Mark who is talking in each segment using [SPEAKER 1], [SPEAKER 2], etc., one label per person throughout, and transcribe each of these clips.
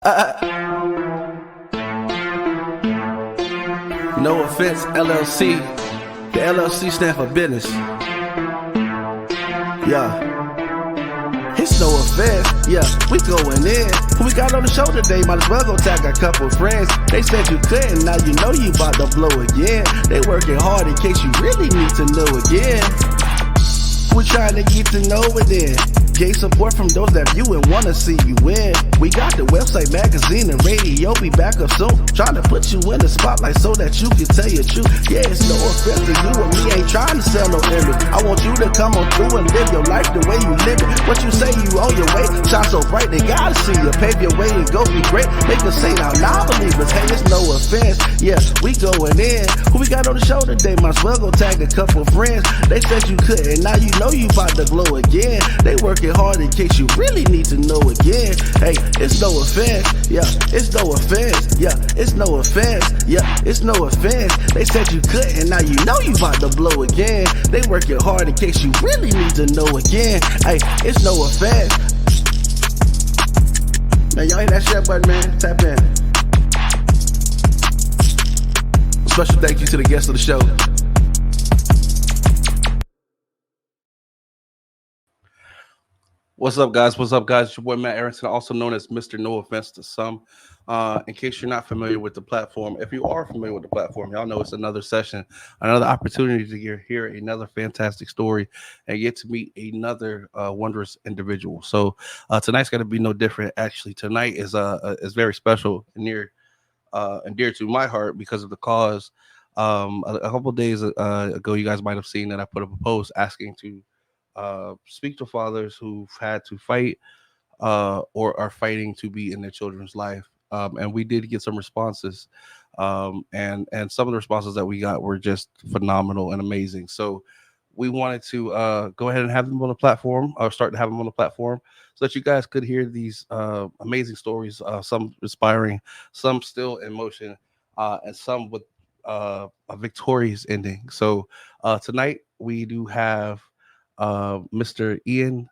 [SPEAKER 1] No offense, LLC. The LLC stand for business. Yeah. It's no offense, yeah, we going in. Who we got on the show today? Might as well go tag a couple friends. They said you couldn't, now you know you about to blow again. They working hard in case you really need to know again. We're trying to get to know it then. Gay support from those that view and wanna see you win. We got the website, magazine, and radio. Be back up soon. Trying to put you in the spotlight so that you can tell your truth. Yeah, it's no offense to you and me. Ain't trying to sell no image. I want you to come on through and live your life the way you live it. What you say you on your way, shine so bright they gotta see you. Pave your way and go be great. Make us say now, non-believers. Hey, it's no offense. Yeah, we going in. Who we got on the show today? Might as well go tag a couple friends. They said you couldn't, now you know you about to blow again. They working hard in case you really need to know again. Hey, it's no offense. Yeah, it's no offense. Yeah, it's no offense. Yeah, it's no offense. They said you couldn't, now you know you about to blow again. They working hard in case you really need to know again. Hey, it's no offense. Man, y'all hit that share button, man. Tap in. Special thank you to the guest of the show. What's up, guys? What's up, guys? It's your boy Matt Aronson, also known as Mr. No Offense to Some. In case you're not familiar with the platform, if you are familiar with the platform, y'all know it's another session, another opportunity to hear another fantastic story and get to meet another wondrous individual. So tonight's going to be no different. Actually, tonight is very special and near and dear to my heart because of the cause. A couple of days ago, you guys might have seen that I put up a post asking to speak to fathers who've had to fight or are fighting to be in their children's life. And we did get some responses. And some of the responses that we got were just phenomenal and amazing. So we wanted to go ahead and have them on the platform, or start to have them on the platform, so that you guys could hear these amazing stories, some inspiring, some still in motion, and some with a victorious ending. So tonight we do have Mr. Ian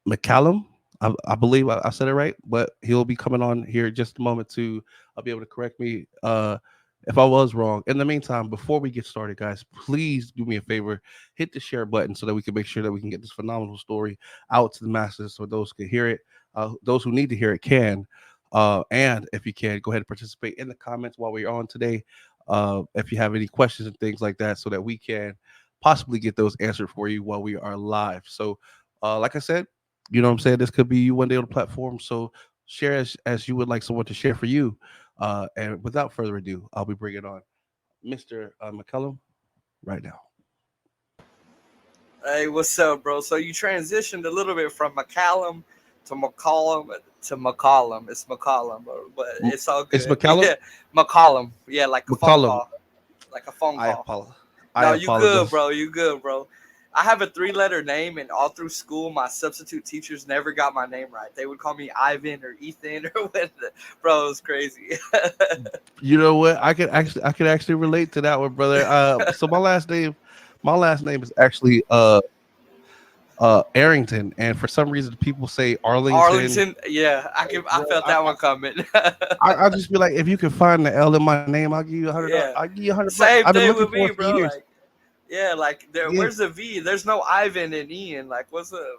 [SPEAKER 1] McCallum. I believe I said it right, but he'll be coming on here in just a moment to be able to correct me if I was wrong. In the meantime, before we get started, guys, please do me a favor, hit the share button so that we can make sure that we can get this phenomenal story out to the masses so those can hear it. Those who need to hear it can. And if you can, go ahead and participate in the comments while we're on today. If you have any questions and things like that, so that we can possibly get those answered for you while we are live. So like I said, you know what I'm saying, this could be you one day on the platform, so share as you would like someone to share for you. And without further ado, I'll be bringing on Mr. McCallum right now.
[SPEAKER 2] Hey, what's up, bro? So you transitioned a little bit from McCallum to McCallum to McCallum. It's McCallum, bro, but it's all good.
[SPEAKER 1] It's McCallum?
[SPEAKER 2] Yeah, McCallum. Yeah, like a phone call. Like a phone call.
[SPEAKER 1] I apologize.
[SPEAKER 2] No, you good, bro. You good, bro. I have a 3-letter name, and all through school, my substitute teachers never got my name right. They would call me Ivan or Ethan or what. Bro, it was crazy.
[SPEAKER 1] You know what? I could actually relate to that one, brother. So my last name is actually Arrington, and for some reason people say Arlington.
[SPEAKER 2] Yeah, I felt that one coming.
[SPEAKER 1] I'll just be like, if you can find the L in my name, I'll give you $100.
[SPEAKER 2] Yeah.
[SPEAKER 1] I'll give you $100.
[SPEAKER 2] Same
[SPEAKER 1] I've been
[SPEAKER 2] thing
[SPEAKER 1] looking
[SPEAKER 2] with me,
[SPEAKER 1] for
[SPEAKER 2] bro.
[SPEAKER 1] years.
[SPEAKER 2] Where's the V? There's no Ivan and Ian. Like, what's the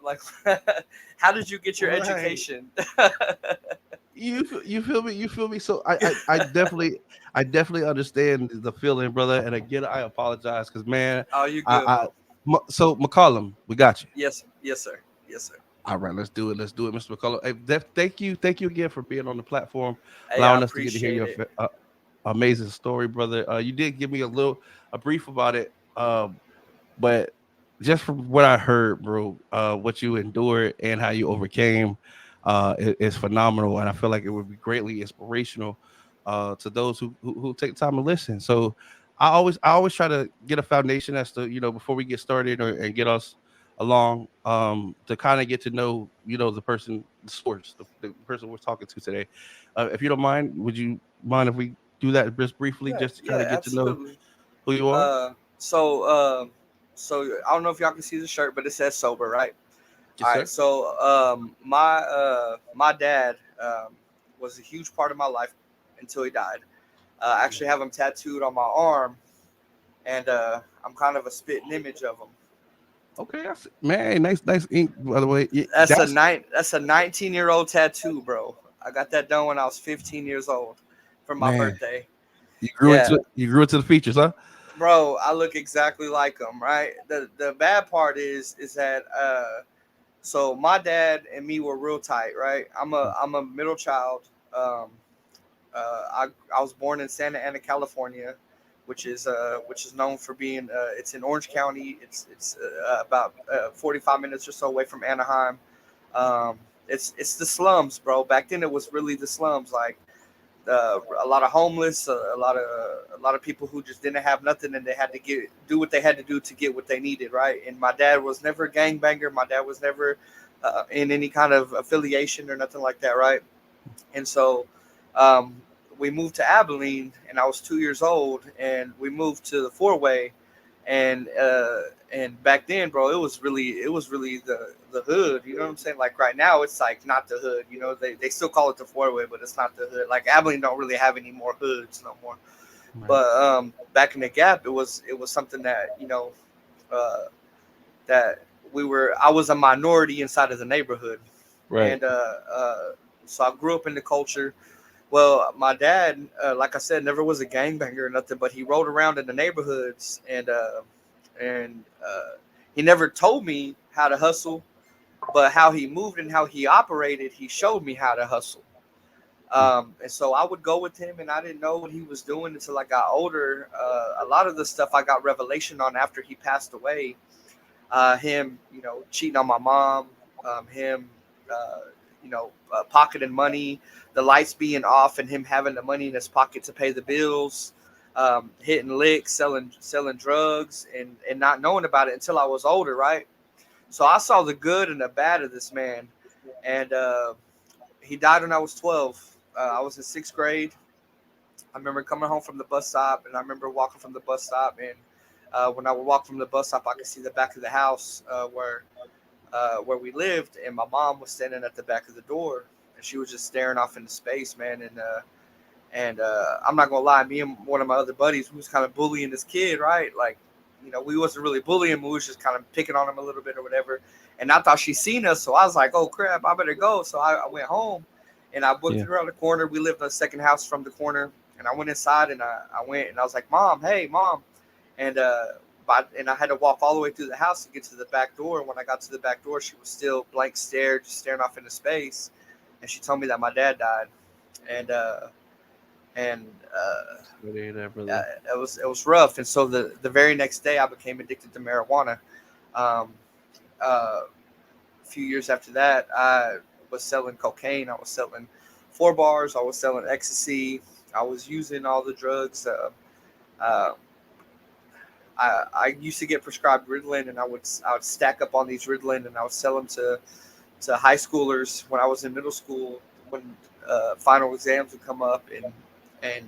[SPEAKER 2] how did you get your education?
[SPEAKER 1] You feel me? You feel me? So I definitely understand the feeling, brother. And again, I apologize because, man.
[SPEAKER 2] Oh, you good?
[SPEAKER 1] So McCallum, we got you.
[SPEAKER 2] Yes, sir.
[SPEAKER 1] All right, let's do it, Mr. McCallum. Hey, thank you again for being on the platform,
[SPEAKER 2] hey,
[SPEAKER 1] allowing us to get to hear your amazing story, brother. You did give me a brief about it, but just from what I heard, bro, what you endured and how you overcame is phenomenal, and I feel like it would be greatly inspirational to those who take time to listen. So I always try to get a foundation as to, before we get started and get us along, to kind of get to know, the person, the source, the person we're talking to today. If you don't mind, would you mind if we do that just briefly, just to kind of get
[SPEAKER 2] absolutely.
[SPEAKER 1] to know who you are?
[SPEAKER 2] So I don't know if y'all can see the shirt, but it says sober, right? All right, so my dad was a huge part of my life until he died. I actually have him tattooed on my arm, and I'm kind of a spitting image of him.
[SPEAKER 1] Okay, man, nice ink. By the way, that's
[SPEAKER 2] That's a 19-year-old tattoo, bro. I got that done when I was 15 years old for my
[SPEAKER 1] man.
[SPEAKER 2] birthday.
[SPEAKER 1] You
[SPEAKER 2] Yeah,
[SPEAKER 1] grew into the features, huh?
[SPEAKER 2] bro, I look exactly like him, right? The bad part is that so my dad and me were real tight, right? I'm a middle child. Um, I was born in Santa Ana, California, which is known for being it's in Orange County. It's about 45 minutes or so away from Anaheim. Um, it's the slums, bro. Back then it was really the slums, like a lot of homeless, a lot of people who just didn't have nothing and they had to do what they had to do to get what they needed, right? And my dad was never a gangbanger. My dad was never in any kind of affiliation or nothing like that, right? And so um, we moved to Abilene, and I was 2 years old, and we moved to the four way, and and back then, bro, it was really the hood. You know what I'm saying? Like right now, it's like not the hood. You know, they still call it the four way, but it's not the hood. Like Abilene don't really have any more hoods no more.
[SPEAKER 1] Right.
[SPEAKER 2] But back in the Gap, it was something that uh, that I was a minority inside of the neighborhood,
[SPEAKER 1] Right.
[SPEAKER 2] and so I grew up in the culture. Well, my dad, like I said, never was a gangbanger or nothing, but he rode around in the neighborhoods, and he never told me how to hustle, but how he moved and how he operated, he showed me how to hustle. And so I would go with him, and I didn't know what he was doing until I got older. A lot of the stuff I got revelation on after he passed away. Him, cheating on my mom, him, pocketing money, the lights being off, and him having the money in his pocket to pay the bills, hitting licks, selling drugs, and not knowing about it until I was older, right? So I saw the good and the bad of this man, and he died when I was 12. I was in sixth grade. I remember coming home from the bus stop, and I remember walking from the bus stop, and when I would walk from the bus stop, I could see the back of the house where we lived, and my mom was standing at the back of the door, and she was just staring off into space, man. And I'm not gonna lie, me and one of my other buddies, we was kind of bullying this kid, right? Like, we wasn't really bullying him, we was just kind of picking on him a little bit or whatever. And I thought she seen us, so I was like, oh crap, I better go. So I went home, and I booked
[SPEAKER 1] Yeah.
[SPEAKER 2] it around the corner. We lived in the second house from the corner, and I went inside, and I went, and I was like, Mom, hey, Mom, and and I had to walk all the way through the house to get to the back door. And when I got to the back door, she was still blank stare, just staring off into space. And she told me that my dad died, and and
[SPEAKER 1] Brother.
[SPEAKER 2] it was rough. And so the very next day, I became addicted to marijuana. Um, a few years after that, I was selling cocaine. I was selling 4 bars. I was selling ecstasy. I was using all the drugs. Uh, I used to get prescribed Ritalin, and I would stack up on these Ritalin, and I would sell them to high schoolers when I was in middle school, when final exams would come up, and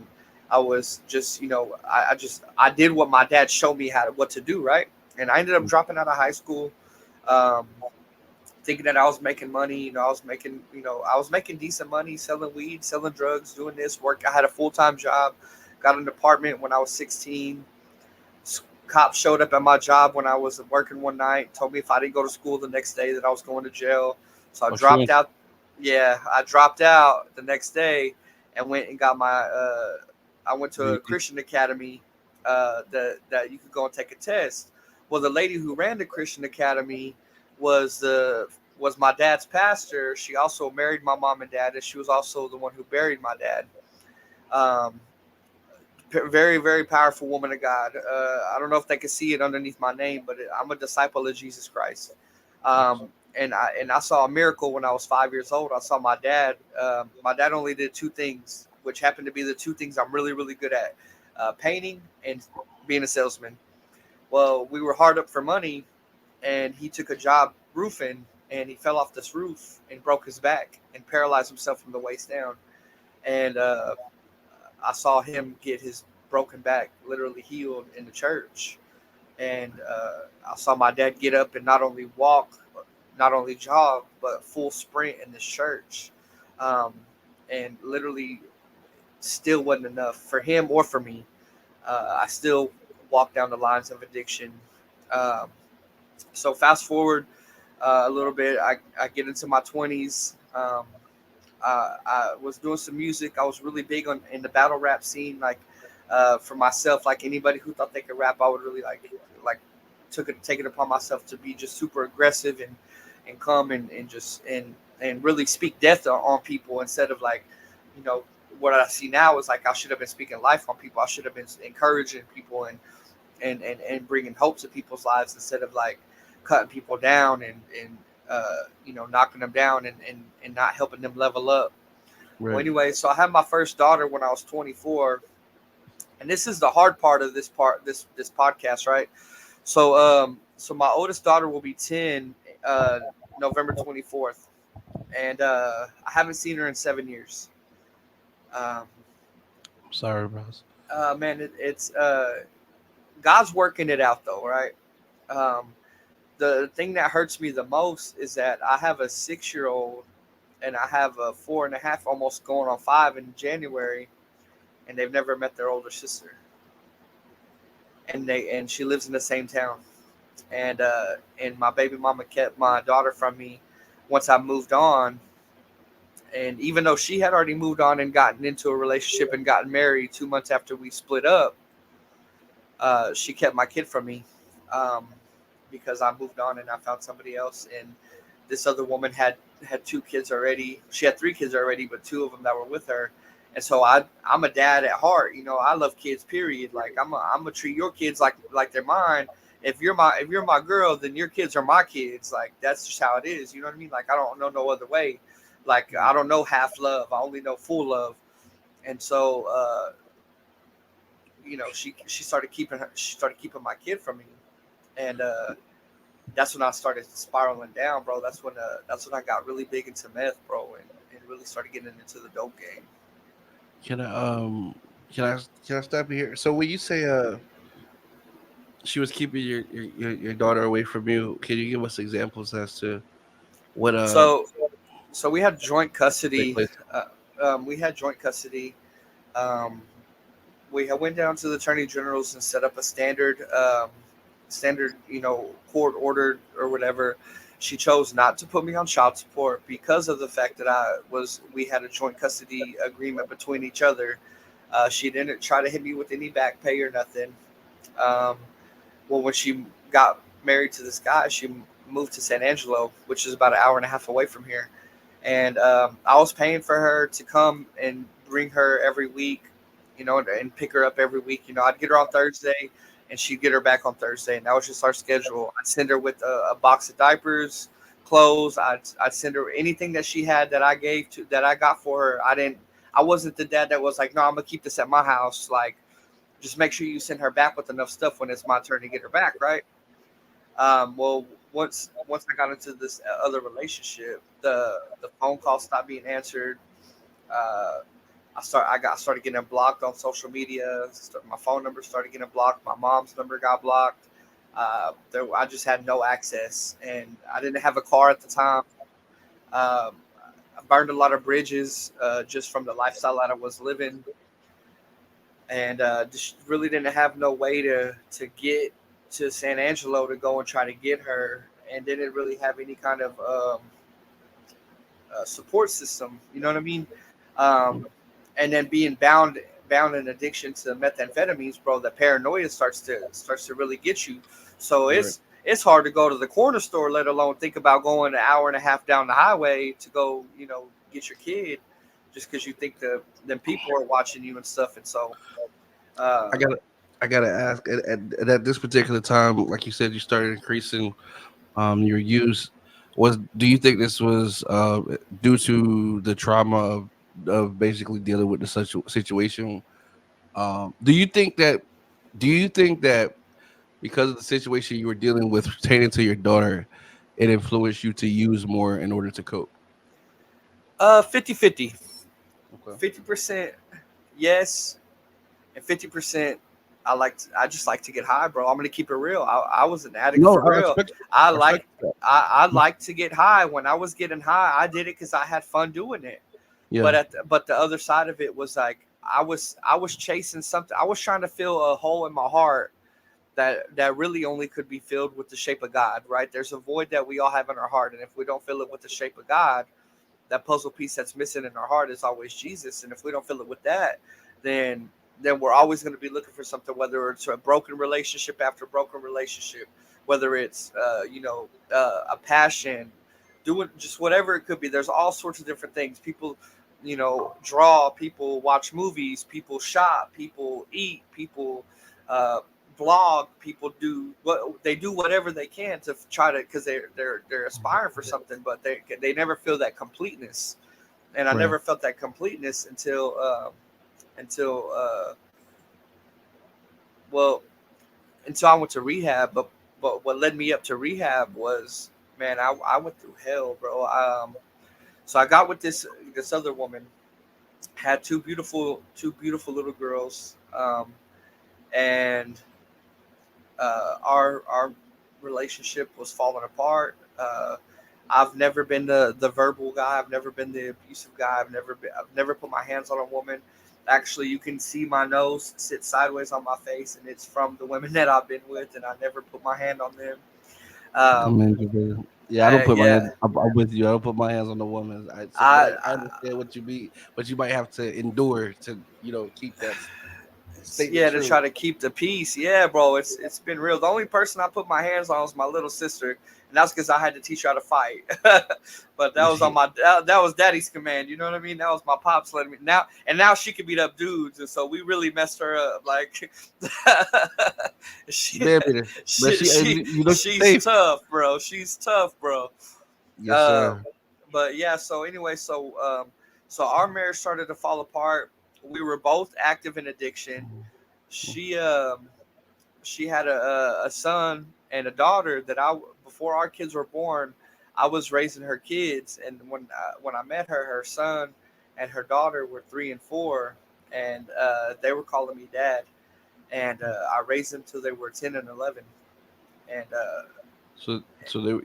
[SPEAKER 2] I was just I did what my dad showed me what to do, right. And I ended up dropping out of high school, um, thinking that I was making money. I was making decent money selling weed, selling drugs, doing this work. I had a full-time job, got an apartment when I was 16. Cops showed up at my job when I was working one night, told me if I didn't go to school the next day that I was going to jail. So I
[SPEAKER 1] Oh,
[SPEAKER 2] dropped
[SPEAKER 1] sure.
[SPEAKER 2] out. Yeah, I dropped out the next day and went and got my. I went to a Christian academy that you could go and take a test. Well, the lady who ran the Christian academy was the was my dad's pastor. She also married my mom and dad, and she was also the one who buried my dad. Um, Very, very powerful woman of God. I don't know if they can see it underneath my name, but I'm a disciple of Jesus Christ. And I saw a miracle when I was 5 years old. I saw my dad. My dad only did two things, which happened to be the two things I'm really, really good at: painting and being a salesman. Well, we were hard up for money, and he took a job roofing, and he fell off this roof and broke his back and paralyzed himself from the waist down. And I saw him get his broken back literally healed in the church. And I saw my dad get up and not only walk, not only jog but full sprint in this church, um, and literally still wasn't enough for him or for me. I still walk down the lines of addiction. Um, so fast forward a little bit, I get into my 20s. I was doing some music. I was really big on in the battle rap scene, like for myself. Like anybody who thought they could rap, I would really like take it upon myself to be just super aggressive and come and just and really speak death on people instead of like, you know, what I see now is like I should have been speaking life on people. I should have been encouraging people and bringing hope to people's lives instead of like cutting people down and you know, knocking them down and not helping them level up. Well,
[SPEAKER 1] Right.
[SPEAKER 2] anyway, so I had my first daughter when I was 24, and this is the hard part of this podcast, right? So my oldest daughter will be 10 uh, November 24th, and I haven't seen her in 7 years. Um,
[SPEAKER 1] I'm sorry, bros.
[SPEAKER 2] man, it's God's working it out though, right? Um, the thing that hurts me the most is that I have a 6 year old and I have a 4.5, almost going on 5 in January, and they've never met their older sister, and she lives in the same town, and my baby mama kept my daughter from me once I moved on, and even though she had already moved on and gotten into a relationship and gotten married 2 months after we split up, she kept my kid from me, um, because I moved on and I found somebody else. And this other woman had 2 kids already. She had 3 kids already, but 2 of them that were with her. And so I'm a dad at heart. You know, I love kids. Period. Like I'm gonna treat your kids like they're mine. If you're my girl, then your kids are my kids. Like that's just how it is. You know what I mean? Like I don't know no other way. Like I don't know half love. I only know full love. And so you know, she started keeping my kid from me, and that's when I started spiraling down, bro. That's when I got really big into meth, bro, and really started getting into the dope game.
[SPEAKER 1] Can I can I stop you here? So when you say she was keeping your daughter away from you, can you give us examples as to what
[SPEAKER 2] So so we had joint
[SPEAKER 1] take
[SPEAKER 2] custody.
[SPEAKER 1] place?
[SPEAKER 2] We had joint custody. Um, we had went down to the attorney general's and set up a standard, you know, court ordered or whatever. She chose not to put me on child support because of the fact that we had a joint custody agreement between each other. She didn't try to hit me with any back pay or nothing. Um, well, when she got married to this guy, she moved to San Angelo, which is about an hour and a half away from here. And I was paying for her to come and bring her every week, you know, and pick her up every week. You know, I'd get her on Thursday, and she'd get her back on Thursday, and that was just our schedule. I'd send her with a box of diapers, clothes. I'd send her anything that she had that I got for her. I wasn't the dad that was like, no, I'm gonna keep this at my house. Like, just make sure you send her back with enough stuff when it's my turn to get her back, right? Well, once I got into this other relationship, the phone calls stopped being answered. Uh, started getting blocked on social media. My phone number started getting blocked. My mom's number got blocked. I just had no access, and I didn't have a car at the time. Um, I burned a lot of bridges just from the lifestyle that I was living, and just really didn't have no way to get to San Angelo to go and try to get her, and didn't really have any kind of support system. You know what I mean? Um, and then being bound in addiction to methamphetamines, bro, the paranoia starts to really get you. So
[SPEAKER 1] Right.
[SPEAKER 2] it's hard to go to the corner store, let alone think about going an hour and a half down the highway to go, you know, get your kid, just because you think then people are watching you and stuff. And so,
[SPEAKER 1] I
[SPEAKER 2] uh,
[SPEAKER 1] gotta I gotta ask at this particular time, like you said, you started increasing your use. Was Do you think this was due to the trauma of basically dealing with the such situation? Do you think that because of the situation you were dealing with pertaining to your daughter, it influenced you to use more in order to cope?
[SPEAKER 2] 50-50,
[SPEAKER 1] Okay.
[SPEAKER 2] 50% yes, and 50% I just like to get high, bro. I'm gonna keep it real. I was an addict
[SPEAKER 1] No,
[SPEAKER 2] for real. I
[SPEAKER 1] I respect
[SPEAKER 2] like
[SPEAKER 1] that.
[SPEAKER 2] I like to get high. When I was getting high, I did it because I had fun doing it.
[SPEAKER 1] Yeah,
[SPEAKER 2] But the other side of it was like I was chasing something. I was trying to fill a hole in my heart that really only could be filled with the shape of God, right? There's a void that we all have in our heart, and if we don't fill it with the shape of God, that puzzle piece that's missing in our heart is always Jesus. And if we don't fill it with that, then we're always going to be looking for something, whether it's a broken relationship after broken relationship, whether it's a passion, doing just whatever it could be. There's all sorts of different things. People, draw, people watch movies, people shop, people eat, people uh, blog, people do whatever they can to try to, because they're aspiring for something, but they never feel that completeness. And I
[SPEAKER 1] right.
[SPEAKER 2] never felt that completeness until well until I went to rehab. But what led me up to rehab was, man, I went through hell, bro. So I got with this other woman, had two beautiful little girls, and our relationship was falling apart. I've never been the verbal guy. I've never been the abusive guy. I've never put my hands on a woman. Actually, you can see my nose sit sideways on my face, and it's from the women that I've been with, and I never put my hand on them. Um,
[SPEAKER 1] Come in, brother. Yeah, I don't put my
[SPEAKER 2] yeah,
[SPEAKER 1] hands. I'm with you. I don't put my hands on the woman. But
[SPEAKER 2] I,
[SPEAKER 1] I understand what you mean. What you might have to endure to, keep that statement
[SPEAKER 2] yeah, to
[SPEAKER 1] true.
[SPEAKER 2] try to keep the peace. Yeah, bro, it's been real. The only person I put my hands on was my little sister, and that's because I had to teach her how to fight. But that was on that was daddy's command. You know what I mean? That was my pops letting me now she can beat up dudes, and so we really messed her up. Like she,
[SPEAKER 1] Baby, but you look
[SPEAKER 2] she's
[SPEAKER 1] safe.
[SPEAKER 2] tough, bro. She's tough, bro.
[SPEAKER 1] Yes,
[SPEAKER 2] Um,
[SPEAKER 1] sir.
[SPEAKER 2] but yeah, so anyway, so our marriage started to fall apart. We were both active in addiction. She um she had a son and a daughter that I before our kids were born, I was raising her kids, and when I met her, her son and her daughter were 3 and 4, and they were calling me dad, and I raised them till they were 10 and 11, and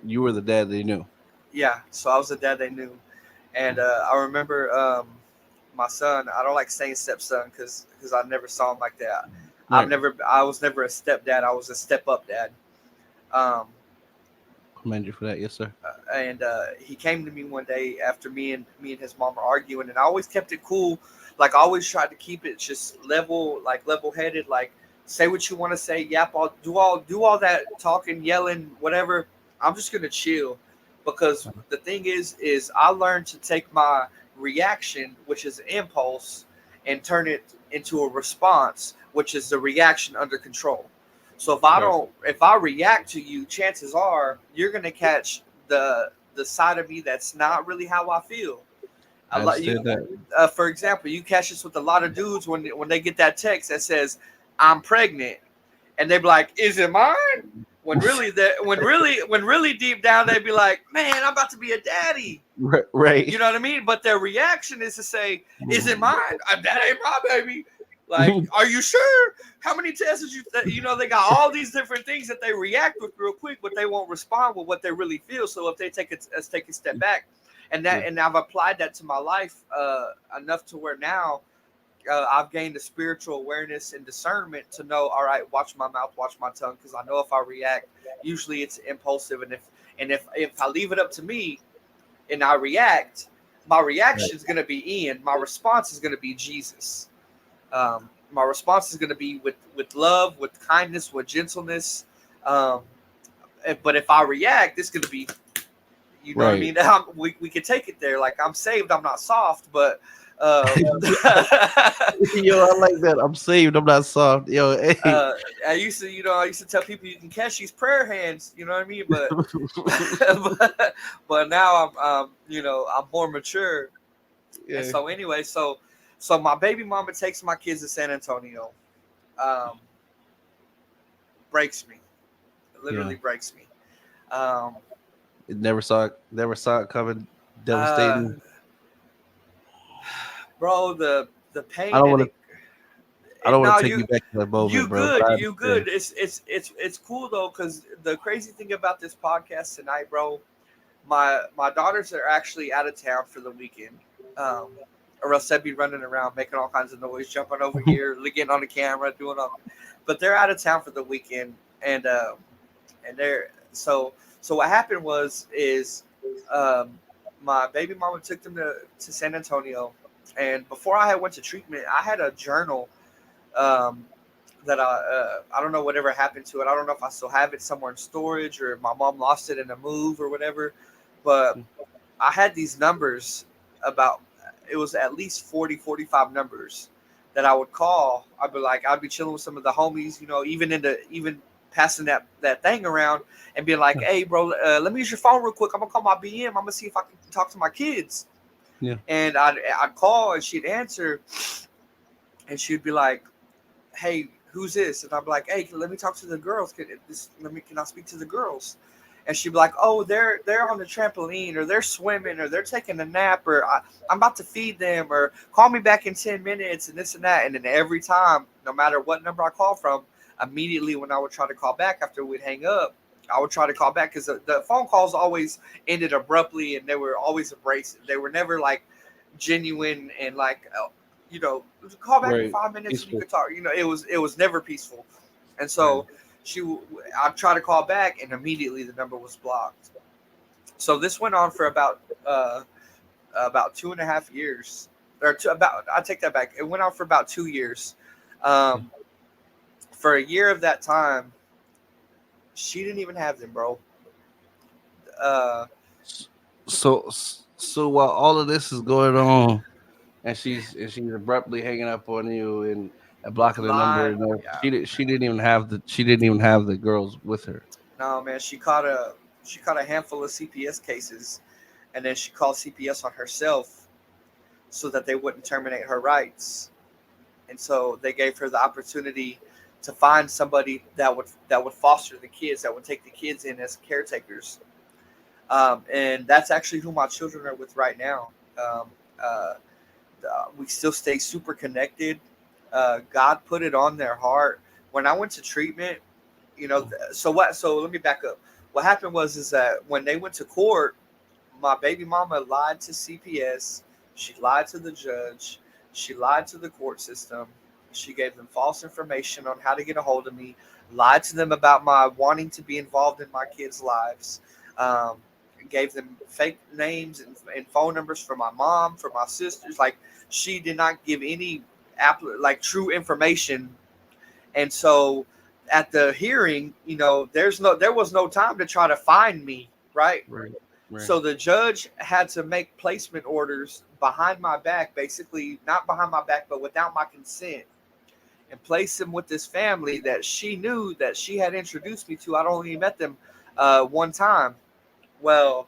[SPEAKER 1] You were the dad they knew.
[SPEAKER 2] yeah, so I was the dad they knew, and I remember my son. I don't like saying stepson because I never saw him like that.
[SPEAKER 1] Right.
[SPEAKER 2] I was never a stepdad. I was a step up dad. Um,
[SPEAKER 1] Commend you for that. Yes, sir.
[SPEAKER 2] and he came to me one day after me and his mom were arguing, and I always kept it cool. Like I always tried to keep it just level headed. Like say what you want to say, yap, do all that talking, yelling, whatever. I'm just gonna chill, because the thing is I learned to take my reaction, which is an impulse, and turn it into a response, which is the reaction under control. So
[SPEAKER 1] Right.
[SPEAKER 2] if I react to you, chances are you're gonna catch the side of me that's not really how I feel. A
[SPEAKER 1] I
[SPEAKER 2] lot you,
[SPEAKER 1] understand that.
[SPEAKER 2] for example, you catch this with a lot of dudes when they get that text that says I'm pregnant, and they be like, "Is it mine?" When really deep down they be like, "Man, I'm about to be a daddy."
[SPEAKER 1] Right. Right.
[SPEAKER 2] You know what I mean? But their reaction is to say, "Is it mine? That ain't my baby." Like, are you sure? How many tests did they got all these different things that they react with real quick, but they won't respond with what they really feel. So if they let's take a step back,
[SPEAKER 1] Yeah.
[SPEAKER 2] and I've applied that to my life enough to where now I've gained a spiritual awareness and discernment to know, all right, watch my mouth, watch my tongue, because I know if I react, usually it's impulsive, and if I leave it up to me and I react, my
[SPEAKER 1] Right.
[SPEAKER 2] reaction is going to be Ian. My response is going to be Jesus. My response is going to be with love, with kindness, with gentleness. Um, but if I react, it's going to be, you know what I
[SPEAKER 1] Right.
[SPEAKER 2] mean? We can take it there. Like I'm saved, I'm not soft, but
[SPEAKER 1] Yo, I like that. I'm saved. I'm not soft. Yo, hey.
[SPEAKER 2] I used to tell people you can catch these prayer hands. You know what I mean? But now I'm more mature. And
[SPEAKER 1] Yeah.
[SPEAKER 2] so anyway, so my baby mama takes my kids to San Antonio. Um, breaks me. It
[SPEAKER 1] Yeah.
[SPEAKER 2] literally breaks me. Um,
[SPEAKER 1] It never saw it coming.
[SPEAKER 2] uh,
[SPEAKER 1] Devastating.
[SPEAKER 2] bro, the
[SPEAKER 1] I
[SPEAKER 2] pain
[SPEAKER 1] don't
[SPEAKER 2] and
[SPEAKER 1] want
[SPEAKER 2] it,
[SPEAKER 1] to.
[SPEAKER 3] I don't want
[SPEAKER 2] No,
[SPEAKER 3] to take you back to that moment, bro. But I
[SPEAKER 2] you good.
[SPEAKER 3] understand.
[SPEAKER 2] It's cool though, because the crazy thing about this podcast tonight, bro, my daughters are actually out of town for the weekend. Um, or else they'd be running around making all kinds of noise, jumping over here, getting on the camera, doing all. But they're out of town for the weekend, and they're so what happened is um, my baby mama took them to San Antonio, and before I had went to treatment, I had a journal um, that I don't know whatever happened to it. I don't know if I still have it somewhere in storage or my mom lost it in a move or whatever. But I had these numbers about it was at least 40, 45 numbers that I would call. I'd be chilling with some of the homies, even passing that thing around and being like, hey bro, let me use your phone real quick. I'm gonna call my BM. I'm gonna see if I can talk to my kids.
[SPEAKER 3] Yeah.
[SPEAKER 2] And I'd call and she'd answer and she'd be like, hey, who's this? And I'm like, hey, let me talk to the girls. Can I speak to the girls? And she'd be like, oh, they're on the trampoline, or they're swimming, or they're taking a nap, or I'm about to feed them, or call me back in 10 minutes, and this and that. And then every time, no matter what number I call from, immediately when I would try to call back after we'd hang up, I would try to call back because the phone calls always ended abruptly, and they were always abrasive. They were never like genuine and like call back in
[SPEAKER 3] Right.
[SPEAKER 2] 5 minutes and you
[SPEAKER 3] Peaceful.
[SPEAKER 2] could talk. It was never peaceful, and
[SPEAKER 3] Right.
[SPEAKER 2] so I'd try to call back, and immediately the number was blocked. So this went on for about 2.5 years, or about I take that back. It went on for about 2 years. Um, for a year of that time, she didn't even have them, bro. Uh,
[SPEAKER 3] So while all of this is going on, and she's abruptly hanging up on you and blocking the number,
[SPEAKER 2] line,
[SPEAKER 3] and
[SPEAKER 2] yeah,
[SPEAKER 3] she didn't even have the girls with her.
[SPEAKER 2] no man, she caught a handful of CPS cases, and then she called CPS on herself so that they wouldn't terminate her rights. And so they gave her the opportunity to find somebody that would foster the kids, that would take the kids in as caretakers. And that's actually who my children are with right now. Um, uh, we still stay super connected. God put it on their heart when I went to treatment. So what? So let me back up. What happened was is that when they went to court, my baby mama lied to CPS. She lied to the judge. She lied to the court system. She gave them false information on how to get a hold of me. Lied to them about my wanting to be involved in my kids' lives. Um, gave them fake names and phone numbers for my mom, for my sisters. Like she did not give any true information. And so at the hearing, there was no time to try to find me, right?
[SPEAKER 3] Right. Right.
[SPEAKER 2] So the judge had to make placement orders behind my back, basically not behind my back, but without my consent, and place him with this family that she knew that she had introduced me to. I'd only met them one time. Well,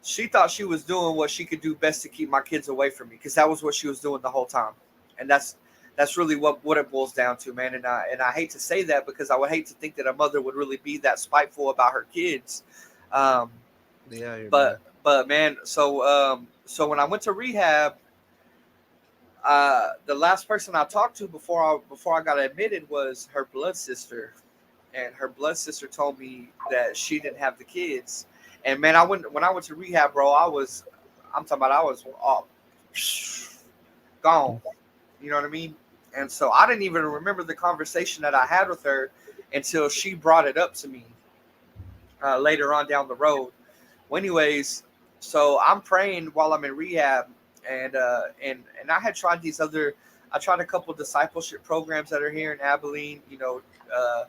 [SPEAKER 2] she thought she was doing what she could do best to keep my kids away from me, because that was what she was doing the whole time, and that's really what it boils down to, man. And I hate to say that, because I would hate to think that a mother would really be that spiteful about her kids. Um,
[SPEAKER 3] Yeah, here, man.
[SPEAKER 2] but man, so when I went to rehab, the last person I talked to before I got admitted was her blood sister, and her blood sister told me that she didn't have the kids. And man, when I went to rehab, bro. I'm talking about I was all gone. You know what I mean? And so I didn't even remember the conversation that I had with her until she brought it up to me later on down the road. Well, anyways, so I'm praying while I'm in rehab, and I had tried I tried a couple discipleship programs that are here in Abilene. Uh,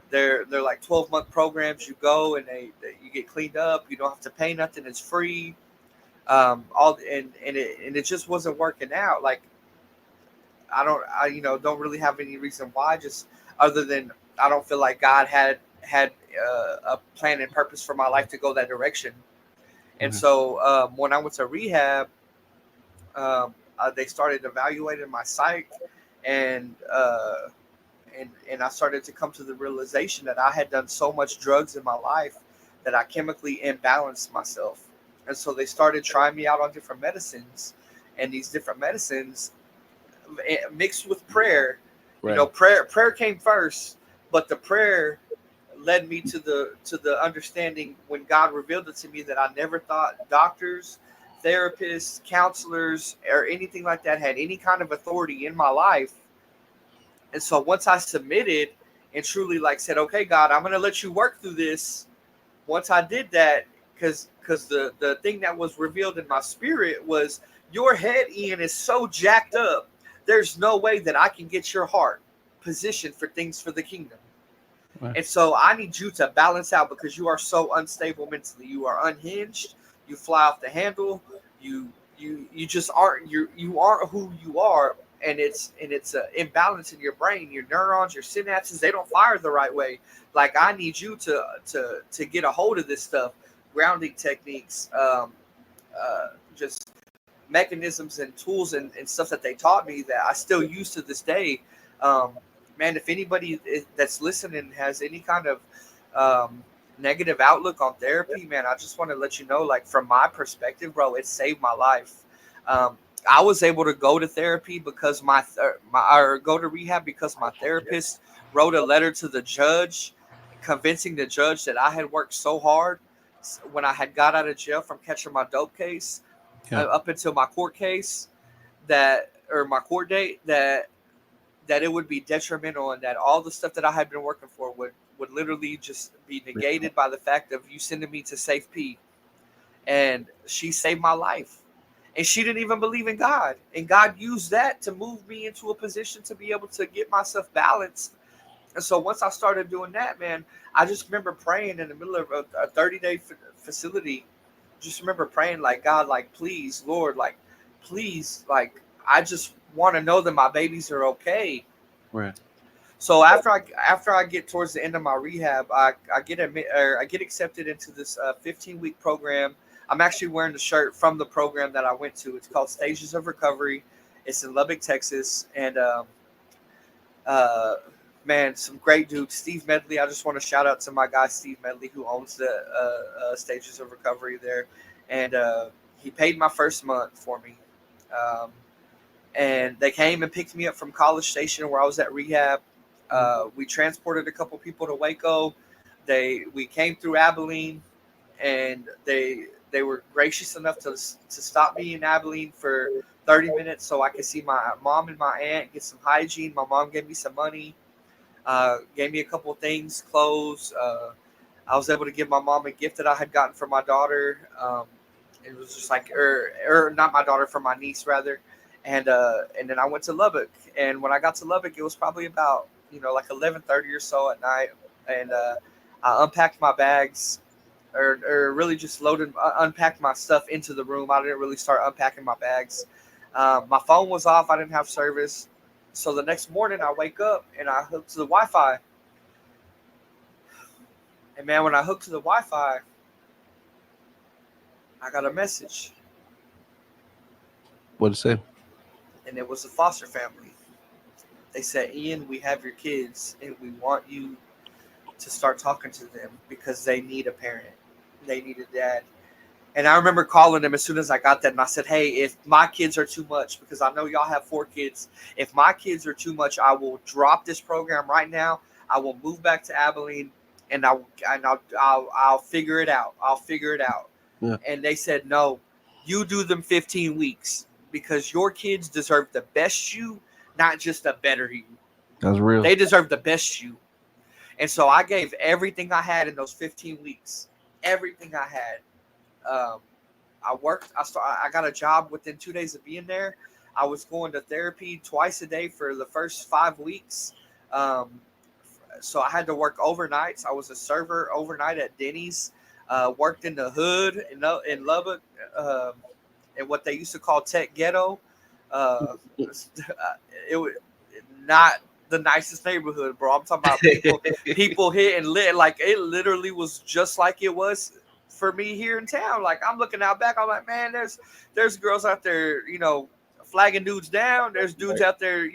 [SPEAKER 2] they're like 12-month programs. You go and you get cleaned up. You don't have to pay nothing. It's free. All and it just wasn't working out. Like I don't really have any reason why, just other than I don't feel like God had a plan and purpose for my life to go that direction. And
[SPEAKER 3] Mhm.
[SPEAKER 2] so when I went to rehab, they started evaluating my psych, and and I started to come to the realization that I had done so much drugs in my life that I chemically imbalanced myself. And so they started trying me out on different medicines, and these different medicines mixed with prayer. Right. Prayer came first, but the prayer led me to the understanding when God revealed it to me that I never thought doctors, therapists, counselors, or anything like that had any kind of authority in my life. And so once I submitted and truly like said, okay, God, I'm going to let you work through this. Once I did that, because the thing that was revealed in my spirit was your head, Ian, is so jacked up. There's no way that I can get your heart positioned for things for the kingdom.
[SPEAKER 3] Right.
[SPEAKER 2] And so I need you to balance out because you are so unstable mentally. You are unhinged. You fly off the handle. You just aren't you aren't who you are, and it's an imbalance in your brain. Your neurons, your synapses, they don't fire the right way. Like I need you to get a hold of this stuff, grounding techniques, just mechanisms and tools and stuff that they taught me that I still use to this day. Um, Man, if anybody that's listening has any kind of negative outlook on therapy, man, I just want to let you know, like from my perspective, bro, it saved my life. I was able to go to therapy because or go to rehab because my therapist wrote a letter to the judge, convincing the judge that I had worked so hard when I had got out of jail from catching my dope case up until my court case or my court date that it would be detrimental and that all the stuff that I had been working for would literally just be negated by the fact of you sending me to Safe P. And she saved my life. And she didn't even believe in God. And God used that to move me into a position to be able to get myself balanced. And so once I started doing that, man, I just remember praying in the middle of a 30-day facility. Just remember praying like, God, like, please, Lord, like, please, like, I just want to know that my babies are okay.
[SPEAKER 3] Right.
[SPEAKER 2] So after I get towards the end of my rehab, I get accepted into this 15-week program. I'm actually wearing the shirt from the program that I went to. It's called Stages of Recovery. It's in Lubbock, Texas, and man, some great dudes. Steve Medley. I just want to shout out to my guy Steve Medley, who owns the Stages of Recovery there, and he paid my first month for me. And they came and picked me up from College Station where I was at rehab. We transported a couple people to Waco. We came through Abilene, and they were gracious enough to stop me in Abilene for 30 minutes so I could see my mom and my aunt, get some hygiene. My mom gave me some money, gave me a couple of things, clothes. I was able to give my mom a gift that I had gotten from my daughter. It was just like, or not my daughter, from my niece rather. And then I went to Lubbock. And when I got to Lubbock, it was probably about, like 11:30 or so at night. And I unpacked my bags, or really just unpacked my stuff into the room. I didn't really start unpacking my bags. My phone was off. I didn't have service. So the next morning I wake up and I hook to the Wi-Fi. And man, when I hooked to the Wi-Fi, I got a message.
[SPEAKER 3] What did it say?
[SPEAKER 2] And it was a foster family. They said, Ian, we have your kids and we want you to start talking to them because they need a parent. They need a dad. And I remember calling them as soon as I got that. And I said, hey, if my kids are too much, because I know y'all have 4 kids. If my kids are too much, I will drop this program right now. I will move back to Abilene and I'll figure it out. I'll figure it out.
[SPEAKER 3] Yeah.
[SPEAKER 2] And they said, no, you do them 15 weeks because your kids deserve the best you, not just a better you.
[SPEAKER 3] That's real.
[SPEAKER 2] They deserve the best you. And so I gave everything I had in those 15 weeks. Everything I had. I worked. I got a job within 2 days of being there. I was going to therapy twice a day for the first 5 weeks. So I had to work overnights. I was a server overnight at Denny's. Worked in the hood in Lubbock, in what they used to call Tech Ghetto. It was not the nicest neighborhood, bro. I'm talking about people hit and lit. Like it literally was just like it was for me here in town. Like I'm looking out back, I'm like, man, there's girls out there, flagging dudes down. There's dudes out there,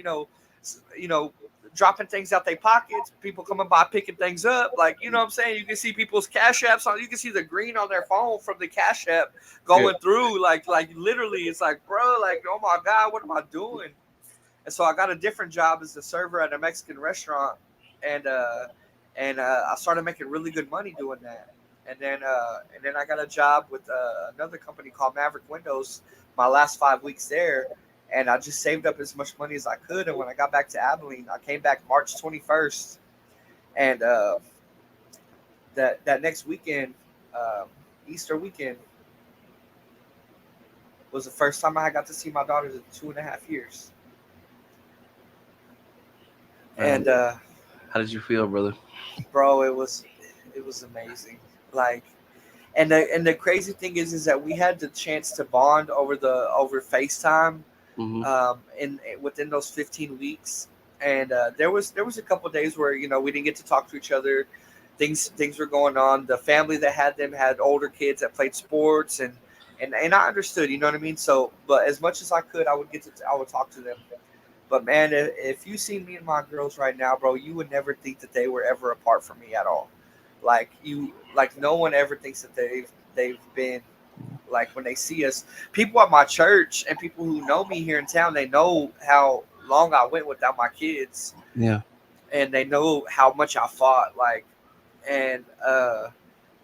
[SPEAKER 2] dropping things out their pockets. People coming by picking things up. Like, you know what I'm saying? You can see people's cash apps on. You can see the green on their phone from the cash app going through. Like literally, it's like, bro, like, oh my God, what am I doing? And so I got a different job as a server at a Mexican restaurant, and I started making really good money doing that. And then I got a job with another company called Maverick Windows. My last 5 weeks there, and I just saved up as much money as I could. And when I got back to Abilene, I came back March 21st, and that next weekend, um, Easter weekend, was the first time I got to see my daughters in 2.5 years.
[SPEAKER 3] Um,
[SPEAKER 2] And
[SPEAKER 3] how did you feel, brother?
[SPEAKER 2] bro, it was amazing. Like, and the crazy thing is that we had the chance to bond over FaceTime,
[SPEAKER 3] Hmm.
[SPEAKER 2] in within those 15 weeks. And there was a couple of days where we didn't get to talk to each other. Things were going on. The family that had them had older kids that played sports, and I understood. You know what I mean? So, but as much as I could, I would talk to them. But man, if you see me and my girls right now, bro, you would never think that they were ever apart from me at all. Like no one ever thinks that they've been, like, when they see us. People at my church and people who know me here in town, they know how long I went without my kids,
[SPEAKER 3] Yeah.
[SPEAKER 2] and they know how much I fought. Like, and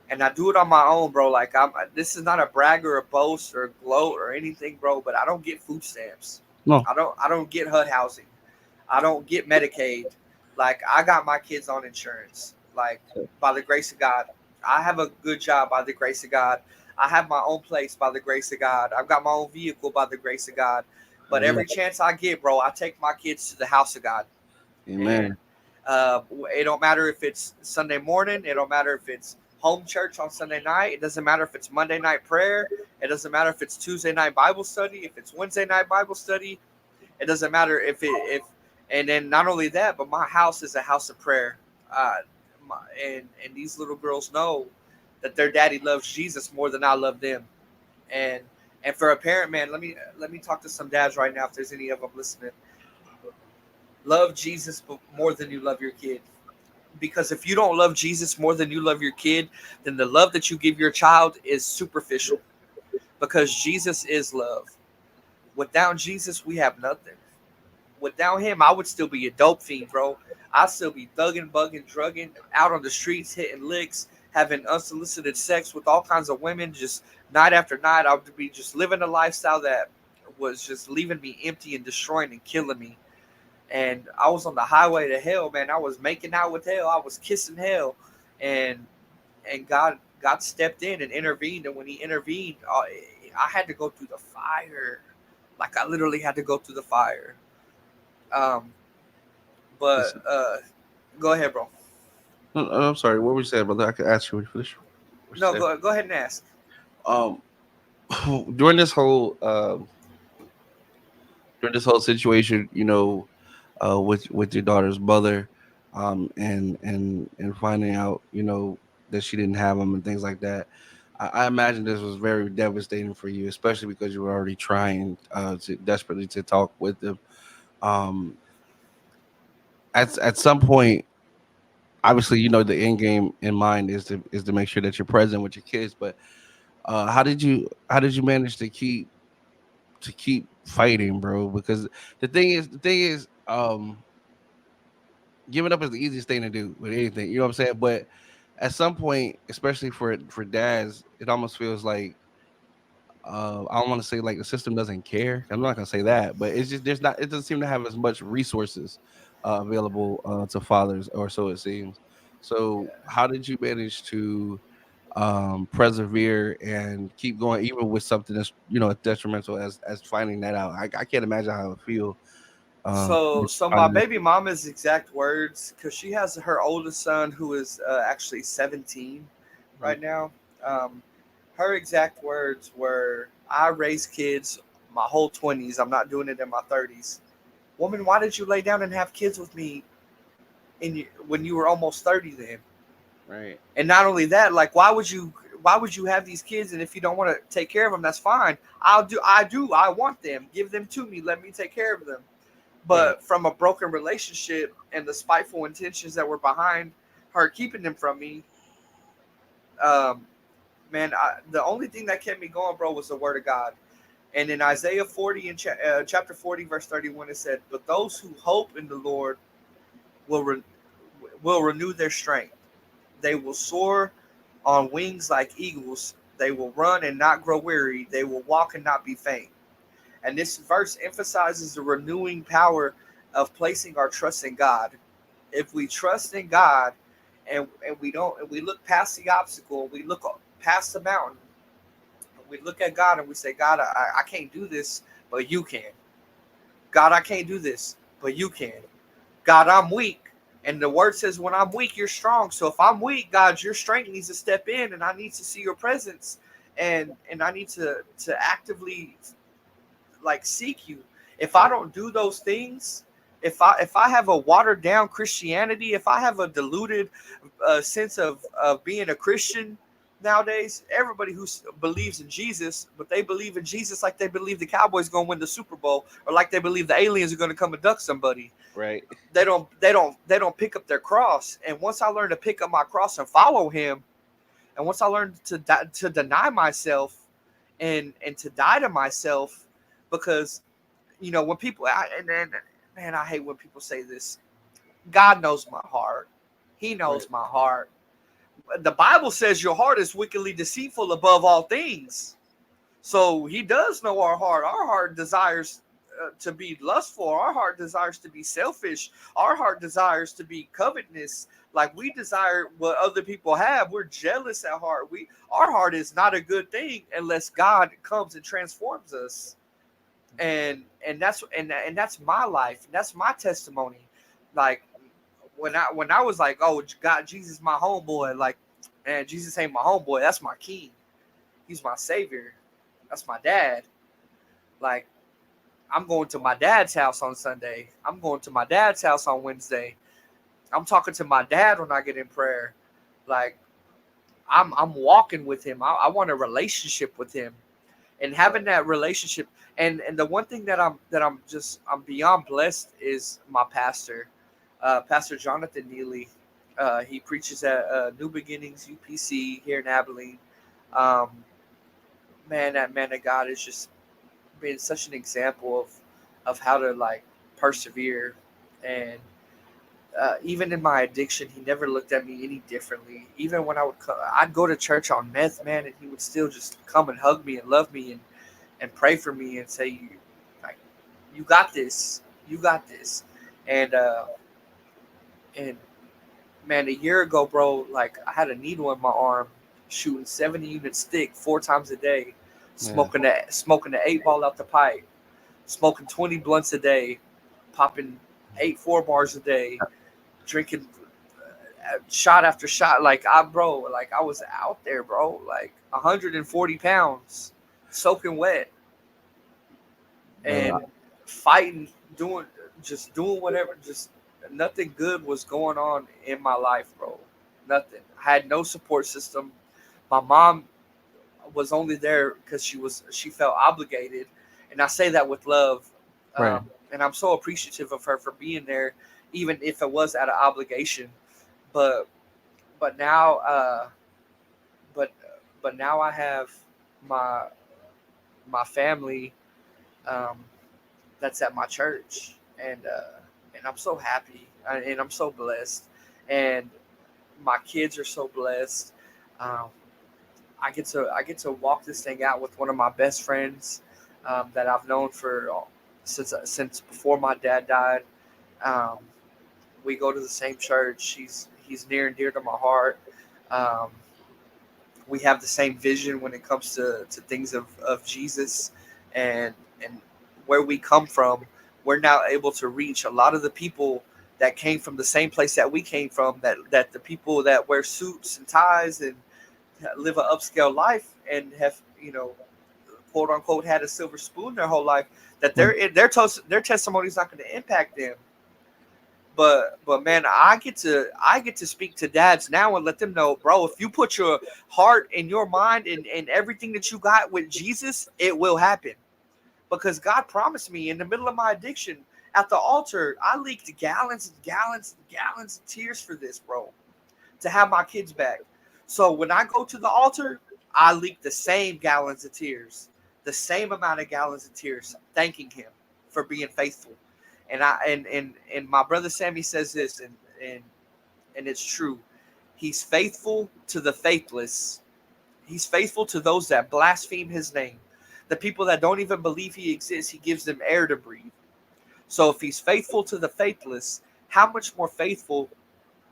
[SPEAKER 2] and I do it on my own, bro. Like, this is not a brag or a boast or gloat or anything, bro. But I don't get food stamps.
[SPEAKER 3] No.
[SPEAKER 2] I don't get HUD housing. I don't get Medicaid. Like, I got my kids on insurance. Like, by the grace of God, I have a good job by the grace of God. I have my own place by the grace of God. I've got my own vehicle by the grace of God. But
[SPEAKER 3] Amen.
[SPEAKER 2] every chance I get, bro, I take my kids to the house of God. And
[SPEAKER 3] Amen.
[SPEAKER 2] uh, it don't matter if it's Sunday morning. It don't matter if it's home church on Sunday night. It doesn't matter if it's Monday night prayer. It doesn't matter if it's Tuesday night Bible study. If it's Wednesday night Bible study. It doesn't matter if. And then not only that, but my house is a house of prayer. Uh, and these little girls know that their daddy loves Jesus more than I love them. And and for a parent, man, let me talk to some dads right now, if there's any of them listening. Love Jesus more than you love your kid. Because if you don't love Jesus more than you love your kid, then the love that you give your child is superficial. Because Jesus is love. Without Jesus, we have nothing. Without him, I would still be a dope fiend, bro. I'd still be thugging, bugging, drugging, out on the streets, hitting licks, having unsolicited sex with all kinds of women, just night after night. I would be just living a lifestyle that was just leaving me empty and destroying and killing me. And I was on the highway to hell, man. I was making out with hell. I was kissing hell, and God stepped in and intervened. And when He intervened, I had to go through the fire. Like, I literally had to go through the fire. Um, but
[SPEAKER 3] Listen,
[SPEAKER 2] go ahead, bro.
[SPEAKER 3] no, I'm sorry. What were you saying, brother? I could ask you when you finish. What
[SPEAKER 2] No,
[SPEAKER 3] you saying?
[SPEAKER 2] go ahead and ask.
[SPEAKER 3] Um, during this whole situation, with your daughter's mother, and finding out, that she didn't have them and things like that. I imagine this was very devastating for you, especially because you were already trying desperately to talk with them. Um, at some point, obviously, the end game in mind is to make sure that you're present with your kids. But how did you manage to keep fighting, bro? Because the thing is, giving up is the easiest thing to do with anything. You know what I'm saying? But at some point, especially for dads, it almost feels like, I don't want to say like the system doesn't care. I'm not gonna say that, but it's just there's not. It doesn't seem to have as much resources available to fathers, or so it seems. So, how did you manage to persevere and keep going, even with something that's detrimental as finding that out? I can't imagine how it feel.
[SPEAKER 2] So my
[SPEAKER 3] Finding this.
[SPEAKER 2] baby mama's exact words, because she has her oldest son who is actually 17
[SPEAKER 3] Mhm.
[SPEAKER 2] right now. Um, her exact words were, "I raised kids my whole 20s. I'm not doing it in my 30s. Woman, why did you lay down and have kids with me when you were almost 30 then?
[SPEAKER 3] Right.
[SPEAKER 2] And not only that, like, why would you have these kids? And if you don't want to take care of them, that's fine. I want them. Give them to me. Let me take care of them."
[SPEAKER 3] Right.
[SPEAKER 2] But from a broken relationship and the spiteful intentions that were behind her keeping them from me, um, man, the only thing that kept me going, bro, was the word of God. And in Isaiah 40 and chapter 40 verse 31, it said, "But those who hope in the Lord will will renew their strength. They will soar on wings like eagles. They will run and not grow weary. They will walk and not be faint." And this verse emphasizes the renewing power of placing our trust in God. If we trust in God and we don't, and we look past the obstacle, we look past the mountain, we look at God and we say, "God, I can't do this, but you can. God, I can't do this, but you can. God, I'm weak." And the word says, when I'm weak, you're strong. So if I'm weak, God, your strength needs to step in, and I need to see your presence, and I need to actively like seek you. If I don't do those things, if I have a watered down Christianity, if I have a diluted sense of being a Christian nowadays, everybody who believes in Jesus, but they believe in Jesus like they believe the Cowboys going to win the Super Bowl, or like they believe the aliens are going to come abduct somebody.
[SPEAKER 3] Right.
[SPEAKER 2] They don't pick up their cross. And once I learn to pick up my cross and follow him, and once I learned to deny myself and to die to myself, because when people and then man, I hate when people say this. God knows my heart. He
[SPEAKER 3] Right.
[SPEAKER 2] knows my heart. The Bible says your heart is wickedly deceitful above all things. So he does know our heart. Our heart desires to be lustful. Our heart desires to be selfish. Our heart desires to be covetous. Like we desire what other people have. We're jealous at heart. Our heart is not a good thing unless God comes and transforms us. And that's my life. That's my testimony. Like when I was like, oh God, Jesus, my homeboy. Like, man, Jesus ain't my homeboy. That's my king. He's my savior. That's my dad. Like, I'm going to my dad's house on Sunday. I'm going to my dad's house on Wednesday. I'm talking to my dad when I get in prayer. Like, I'm walking with him. I want a relationship with him, and having that relationship. And the one thing I'm beyond blessed is my pastor, Pastor Jonathan Neely. He preaches at New Beginnings UPC here in Abilene. Um, Man, that man of God is just been such an example of how to like persevere. And even in my addiction, he never looked at me any differently. Even when I'd go to church on meth, man, and he would still just come and hug me and love me and pray for me and say, like, you got this, you got this. And uh and man, a year ago, bro, like I had a needle in my arm, shooting 70 units thick 4 times a day,
[SPEAKER 3] Yeah.
[SPEAKER 2] smoking the 8 ball out the pipe, smoking 20 blunts a day, popping 8 4 bars a day, drinking shot after shot. Like I was out there, bro, like 140 pounds, soaking wet,
[SPEAKER 3] Bro.
[SPEAKER 2] and fighting, doing whatever. Just nothing good was going on in my life, bro. Nothing. I had no support system. My mom was only there because she felt obligated, and I say that with love.
[SPEAKER 3] Right.
[SPEAKER 2] And I'm so appreciative of her for being there, even if it was out of obligation. But but now but but now I have my my family, um, that's at my church, and I'm so happy, and I'm so blessed, and my kids are so blessed. Um, I get to walk this thing out with one of my best friends, that I've known for since before my dad died. Um, we go to the same church. He's near and dear to my heart. Um, we have the same vision when it comes to things of Jesus, and and where we come from. We're now able to reach a lot of the people that came from the same place that we came from. That the people that wear suits and ties and live an upscale life and have, quote unquote, had a silver spoon their whole life, that their testimony is not going to impact them. But man, I get to speak to dads now and let them know, bro, if you put your heart and your mind and everything that you got with Jesus, it will happen. Because God promised me in the middle of my addiction at the altar, I leaked gallons and gallons and gallons of tears for this, bro, to have my kids back. So when I go to the altar, I leak the same gallons of tears the same amount of gallons of tears, thanking him for being faithful. And my brother Sammy says this, and it's true. He's faithful to the faithless. He's faithful to those that blaspheme his name. The people that don't even believe he exists, he gives them air to breathe. So if he's faithful to the faithless, how much more faithful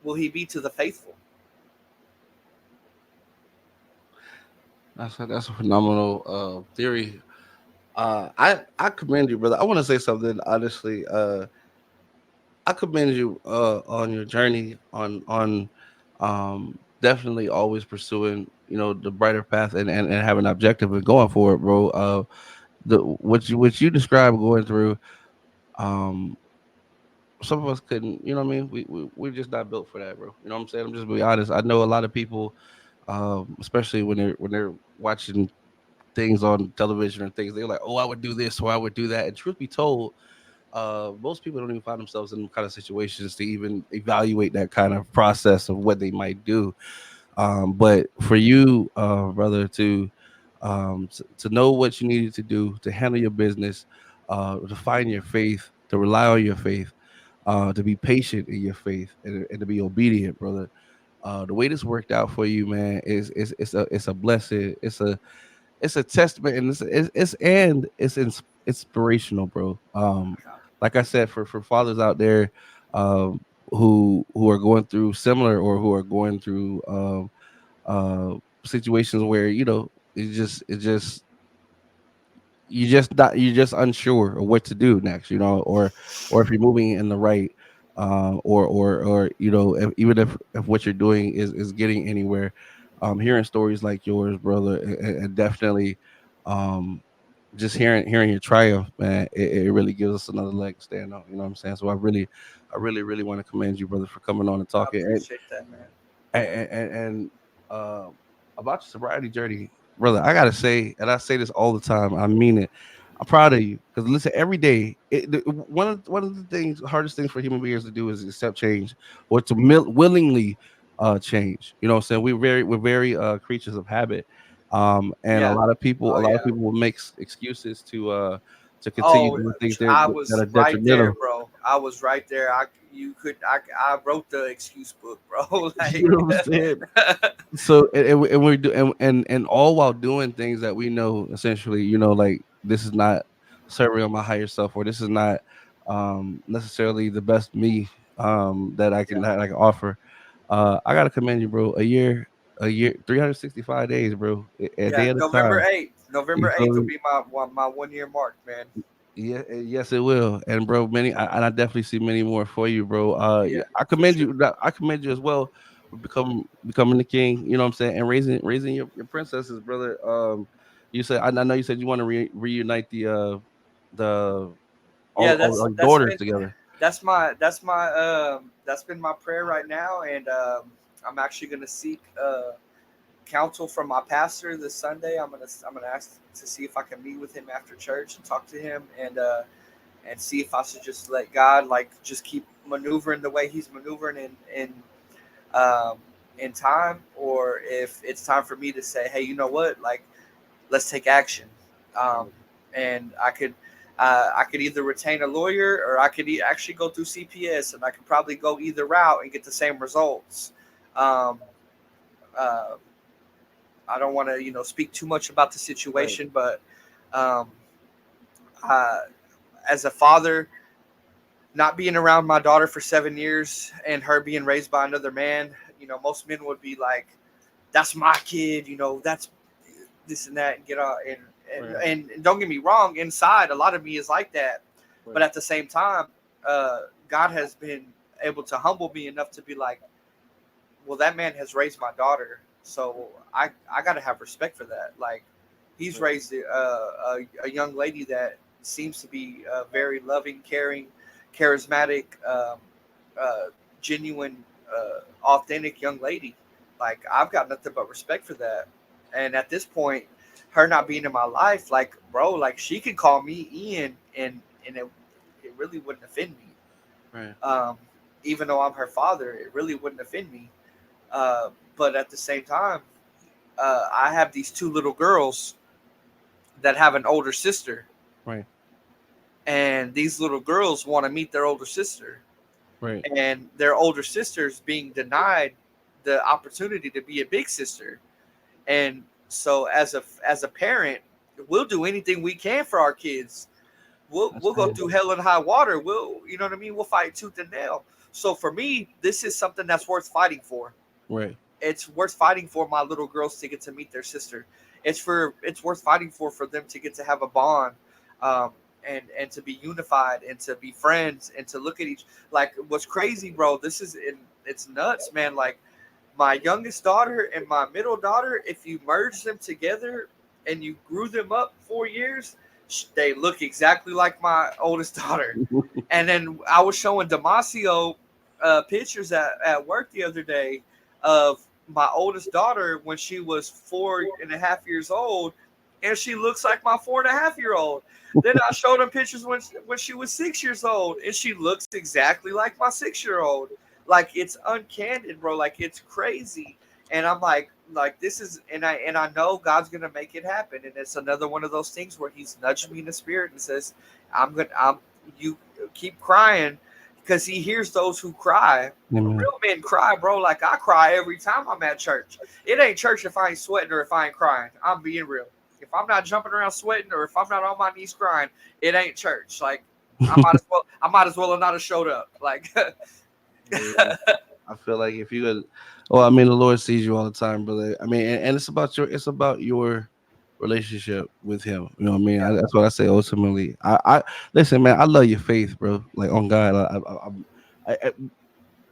[SPEAKER 2] will he be to the faithful?
[SPEAKER 3] That's a phenomenal theory. I commend you, brother. I want to say something honestly. I commend you on your journey on definitely always pursuing the brighter path and having an objective and going for it, bro. The what you described going through, um, some of us couldn't. You know what I mean? We're just not built for that, bro. You know what I'm saying? I'm just being honest. I know a lot of people, especially when they're watching things on television and things, they're like, "Oh, I would do this or I would do that." And truth be told, most people don't even find themselves in kind of situations to even evaluate that kind of process of what they might do. But for you, brother, to know what you needed to do to handle your business, to find your faith, to rely on your faith, to be patient in your faith, and to be obedient, brother. The way this worked out for you, man, is it's a blessing. It's a testament, and it's inspirational, bro. Like I said, for fathers out there, who are going through similar or who are going through situations where it just you're just unsure of what to do next, or if you're moving in the right, or even if what you're doing is getting anywhere. Hearing stories like yours, brother, and definitely, um just hearing your triumph, man, it really gives us another leg to stand on. You know what I'm saying? So I really want to commend you, brother, for coming on and
[SPEAKER 2] I
[SPEAKER 3] talking.
[SPEAKER 2] appreciate that, man.
[SPEAKER 3] And uh, about your sobriety journey, brother, I gotta say, and I say this all the time, I mean it. I'm proud of you because listen, every day, one of the things, hardest things for human beings to do is accept change or to willingly change. You know what I'm saying? We're very creatures of habit, and a
[SPEAKER 2] Yeah.
[SPEAKER 3] lot of people,
[SPEAKER 2] Oh
[SPEAKER 3] a lot of
[SPEAKER 2] yeah.
[SPEAKER 3] people will make excuses to continue
[SPEAKER 2] Oh,
[SPEAKER 3] doing things
[SPEAKER 2] I
[SPEAKER 3] that
[SPEAKER 2] was
[SPEAKER 3] are
[SPEAKER 2] right there,
[SPEAKER 3] detrimental.
[SPEAKER 2] bro. I was right there. I wrote the excuse book, bro.
[SPEAKER 3] You
[SPEAKER 2] Like,
[SPEAKER 3] know what I'm saying? So and we do and all while doing things that we know essentially, like this is not serving on my higher self, or this is not necessarily the best me that I can
[SPEAKER 2] yeah,
[SPEAKER 3] that I can offer. I gotta commend you, bro. A year, 365 days, bro. A
[SPEAKER 2] yeah.
[SPEAKER 3] day at a
[SPEAKER 2] November
[SPEAKER 3] time.
[SPEAKER 2] 8th.
[SPEAKER 3] You
[SPEAKER 2] November
[SPEAKER 3] feel
[SPEAKER 2] 8th will
[SPEAKER 3] me?
[SPEAKER 2] be my 1 year mark, man.
[SPEAKER 3] Yeah, yes, it will. And bro, and I definitely see many more for you, bro.
[SPEAKER 2] Yeah,
[SPEAKER 3] Yeah, I
[SPEAKER 2] for
[SPEAKER 3] commend
[SPEAKER 2] sure.
[SPEAKER 3] you. I commend you as well for becoming the king. You know what I'm saying, and raising your princesses, brother. You said I know you said you want to reunite the
[SPEAKER 2] Yeah,
[SPEAKER 3] all your
[SPEAKER 2] that's
[SPEAKER 3] daughters
[SPEAKER 2] been
[SPEAKER 3] together.
[SPEAKER 2] that's been my prayer right now, and I'm actually gonna seek counsel from my pastor this Sunday. I'm gonna ask to see if I can meet with him after church and talk to him, and see if I should just let God like just keep maneuvering the way He's maneuvering um, in time, or if it's time for me to say, hey, you know what, like let's take action. Um,
[SPEAKER 3] Right,
[SPEAKER 2] and I could either retain a lawyer or I could actually go through CPS, and I could probably go either route and get the same results. Um, uh, I don't want to speak too much about the
[SPEAKER 3] right,
[SPEAKER 2] situation, but um, uh, as a father, not being around my daughter for 7 years and her being raised by another man, most men would be like, "That's my kid," that's this and that, and get out.
[SPEAKER 3] right,
[SPEAKER 2] And don't get me wrong, inside a lot of me is like that, but
[SPEAKER 3] right,
[SPEAKER 2] at the same time, God has been able to humble me enough to be like, well, that man has raised my daughter, so I got to have respect for that. Like, he's
[SPEAKER 3] right,
[SPEAKER 2] raised a young lady that seems to be a very loving, caring, charismatic, uh, genuine, authentic young lady. Like, I've got nothing but respect for that. And at this point, her not being in my life, like, bro, like, she could call me Ian, and it really wouldn't offend me.
[SPEAKER 3] right,
[SPEAKER 2] Um, Even though I'm her father, it really wouldn't offend me. But at the same time, I have these two little girls that have an older sister,
[SPEAKER 3] Right.
[SPEAKER 2] and these little girls want to meet their older sister,
[SPEAKER 3] Right.
[SPEAKER 2] and their older sister's being denied the opportunity to be a big sister. And so as a parent, we'll do anything we can for our kids.
[SPEAKER 3] That's
[SPEAKER 2] We'll go
[SPEAKER 3] cool.
[SPEAKER 2] through hell and high water. We'll, you know what I mean? We'll fight tooth and nail. So for me, this is something that's worth fighting for.
[SPEAKER 3] Right.
[SPEAKER 2] It's worth fighting for my little girls to get to meet their sister. It's worth fighting for them to get to have a bond, um, and to be unified and to be friends and to look at each, like, what's crazy, bro. It's nuts, man. Like, my youngest daughter and my middle daughter, if you merge them together and you grew them up 4 years, they look exactly like my oldest daughter. And then I was showing Damasio pictures at work the other day of my oldest daughter when she was 4.5 years old, and she looks like my 4.5 year old. Then I showed him pictures when she was 6 years old, and she looks exactly like my 6 year old. Like, it's uncandid, bro. Like, it's crazy. And I'm like this is, and I know God's gonna make it happen. And it's another one of those things where He's nudging me in the spirit and says, I'm you keep crying, because He hears those who cry.
[SPEAKER 3] Amen.
[SPEAKER 2] Real men cry, bro. Like, I cry every time I'm at church. It ain't church if I ain't sweating or if I ain't crying. I'm being real. If I'm not jumping around sweating or if I'm not on my knees crying, it ain't church. Like, I might as well have not have showed up. Like,
[SPEAKER 3] Yeah. I feel like if you could, well, I mean, the Lord sees you all the time, brother. I mean, and it's about your relationship with Him. You know what I mean?
[SPEAKER 2] yeah,
[SPEAKER 3] That's what I say. Ultimately, I listen, man. I love your faith, bro. Like, on God, I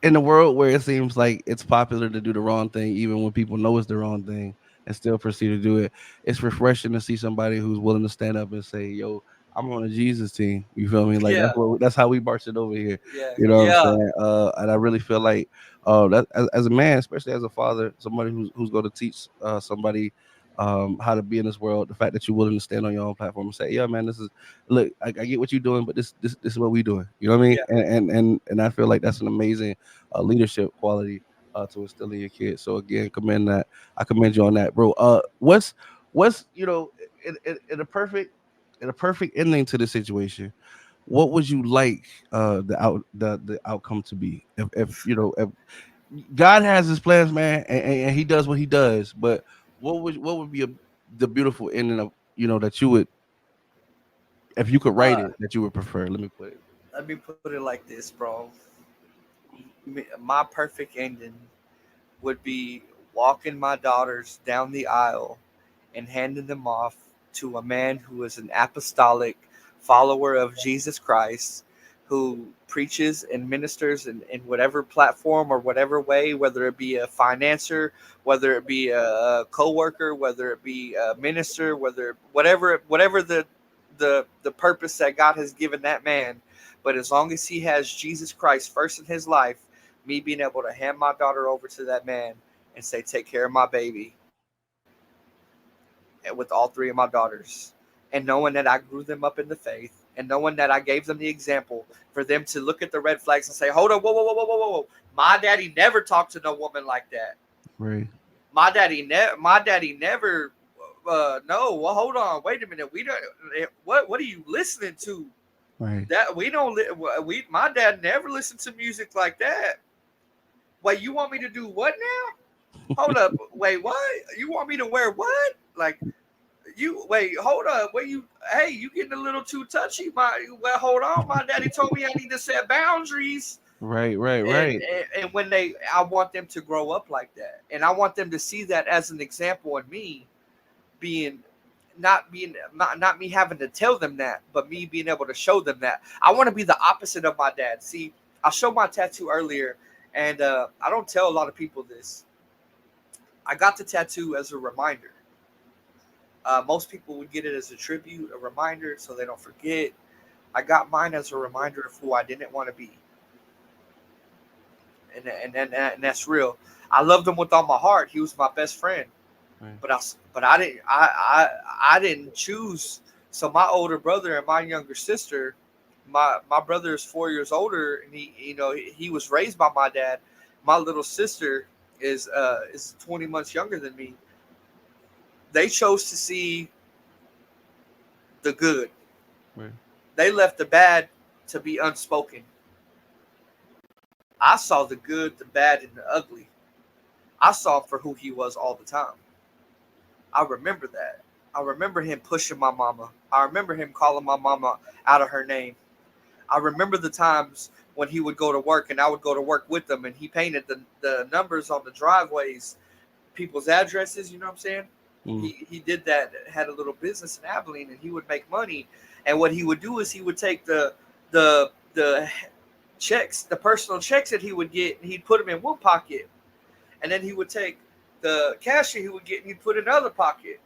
[SPEAKER 3] in the world where it seems like it's popular to do the wrong thing, even when people know it's the wrong thing and still proceed to do it, it's refreshing to see somebody who's willing to stand up and say, "Yo, I'm on a Jesus team." You feel me? Like,
[SPEAKER 2] yeah,
[SPEAKER 3] that's how we marched it over here.
[SPEAKER 2] yeah,
[SPEAKER 3] You know what I'm
[SPEAKER 2] yeah,
[SPEAKER 3] saying? And I really feel like, that as a man, especially as a father, somebody who's going to teach somebody how to be in this world, the fact that you're willing to stand on your own platform and say, "Yeah, man, this is look, I get what you're doing, but this is what we doing." You know what I mean?
[SPEAKER 2] yeah.
[SPEAKER 3] And I feel like that's an amazing leadership quality to instill in your kids. So again, commend that. I commend you on that, bro. What's in a perfect ending to the situation? What would you like the outcome to be? If God has His plans, man, and He does what He does, but what would be the beautiful ending of that you would, if you could write
[SPEAKER 2] Uh,
[SPEAKER 3] it, that you would prefer? Let me put it.
[SPEAKER 2] Let me put it like this, bro. My perfect ending would be walking my daughters down the aisle and handing them off to a man who is an apostolic follower of Jesus Christ, who preaches and ministers in whatever platform or whatever way, whether it be a financier, whether it be a co-worker, whether it be a minister, whatever the purpose that God has given that man. But as long as he has Jesus Christ first in his life, me being able to hand my daughter over to that man and say, take care of my baby, with all three of my daughters, and knowing that I grew them up in the faith, and knowing that I gave them the example for them to look at the red flags and say, hold on, whoa, whoa, whoa, whoa, whoa, whoa. My daddy never talked to no woman like that.
[SPEAKER 3] Right,
[SPEAKER 2] My daddy never. No, well, hold on, wait a minute. We don't. What are you listening to?
[SPEAKER 3] right,
[SPEAKER 2] That we don't. We My dad never listened to music like that. Wait, you want me to do what now? Hold up. Wait, what? You want me to wear what? Like, you wait, hold up. Wait, hey, you getting a little too touchy. Well, hold on. My daddy told me I need to set boundaries.
[SPEAKER 3] right, right,
[SPEAKER 2] And,
[SPEAKER 3] right,
[SPEAKER 2] and when I want them to grow up like that. And I want them to see that as an example in me, being not me having to tell them that, but me being able to show them that. I want to be the opposite of my dad. See, I showed my tattoo earlier, and I don't tell a lot of people this. I got the tattoo as a reminder. Most people would get it as a tribute, a reminder, so they don't forget. I got mine as a reminder of who I didn't want to be, and that's real. I loved him with all my heart. He was my best friend,
[SPEAKER 3] right.
[SPEAKER 2] but I didn't choose. So my older brother and my younger sister, my brother is 4 years older, and he was raised by my dad. My little sister is 20 months younger than me. They chose to see the good.
[SPEAKER 3] Right.
[SPEAKER 2] They left the bad to be unspoken. I saw the good, the bad, and the ugly. I saw him for who he was all the time. I remember that. I remember him pushing my mama. I remember him calling my mama out of her name. I remember the times when he would go to work and I would go to work with him, and he painted the numbers on the driveways, people's addresses, you know what I'm saying?
[SPEAKER 3] Mm.
[SPEAKER 2] He did that, had a little business in Abilene, and he would make money. And what he would do is he would take the checks, the personal checks that he would get, and he'd put them in one pocket. And then he would take the cash that he would get and he'd put it in another pocket.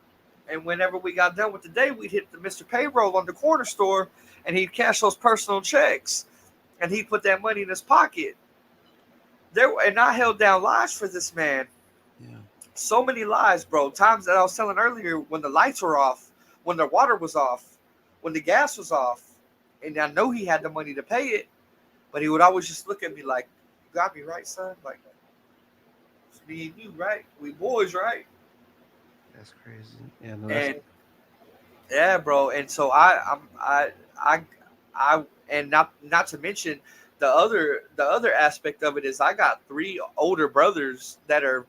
[SPEAKER 2] And whenever we got done with the day, we'd hit the Mr. Payroll on the corner store and he'd cash those personal checks and he'd put that money in his pocket. And I held down lies for this man.
[SPEAKER 3] Yeah.
[SPEAKER 2] So many lies, bro. Times that I was telling earlier, when the lights were off, when the water was off, when the gas was off, and I know he had the money to pay it, but he would always just look at me like, "You got me right, son. Like, it's me and you, right? We boys, right?"
[SPEAKER 3] That's crazy. Yeah, no, that's
[SPEAKER 2] And yeah, bro. And so I, and not to mention the other aspect of it is I got 3 older brothers that are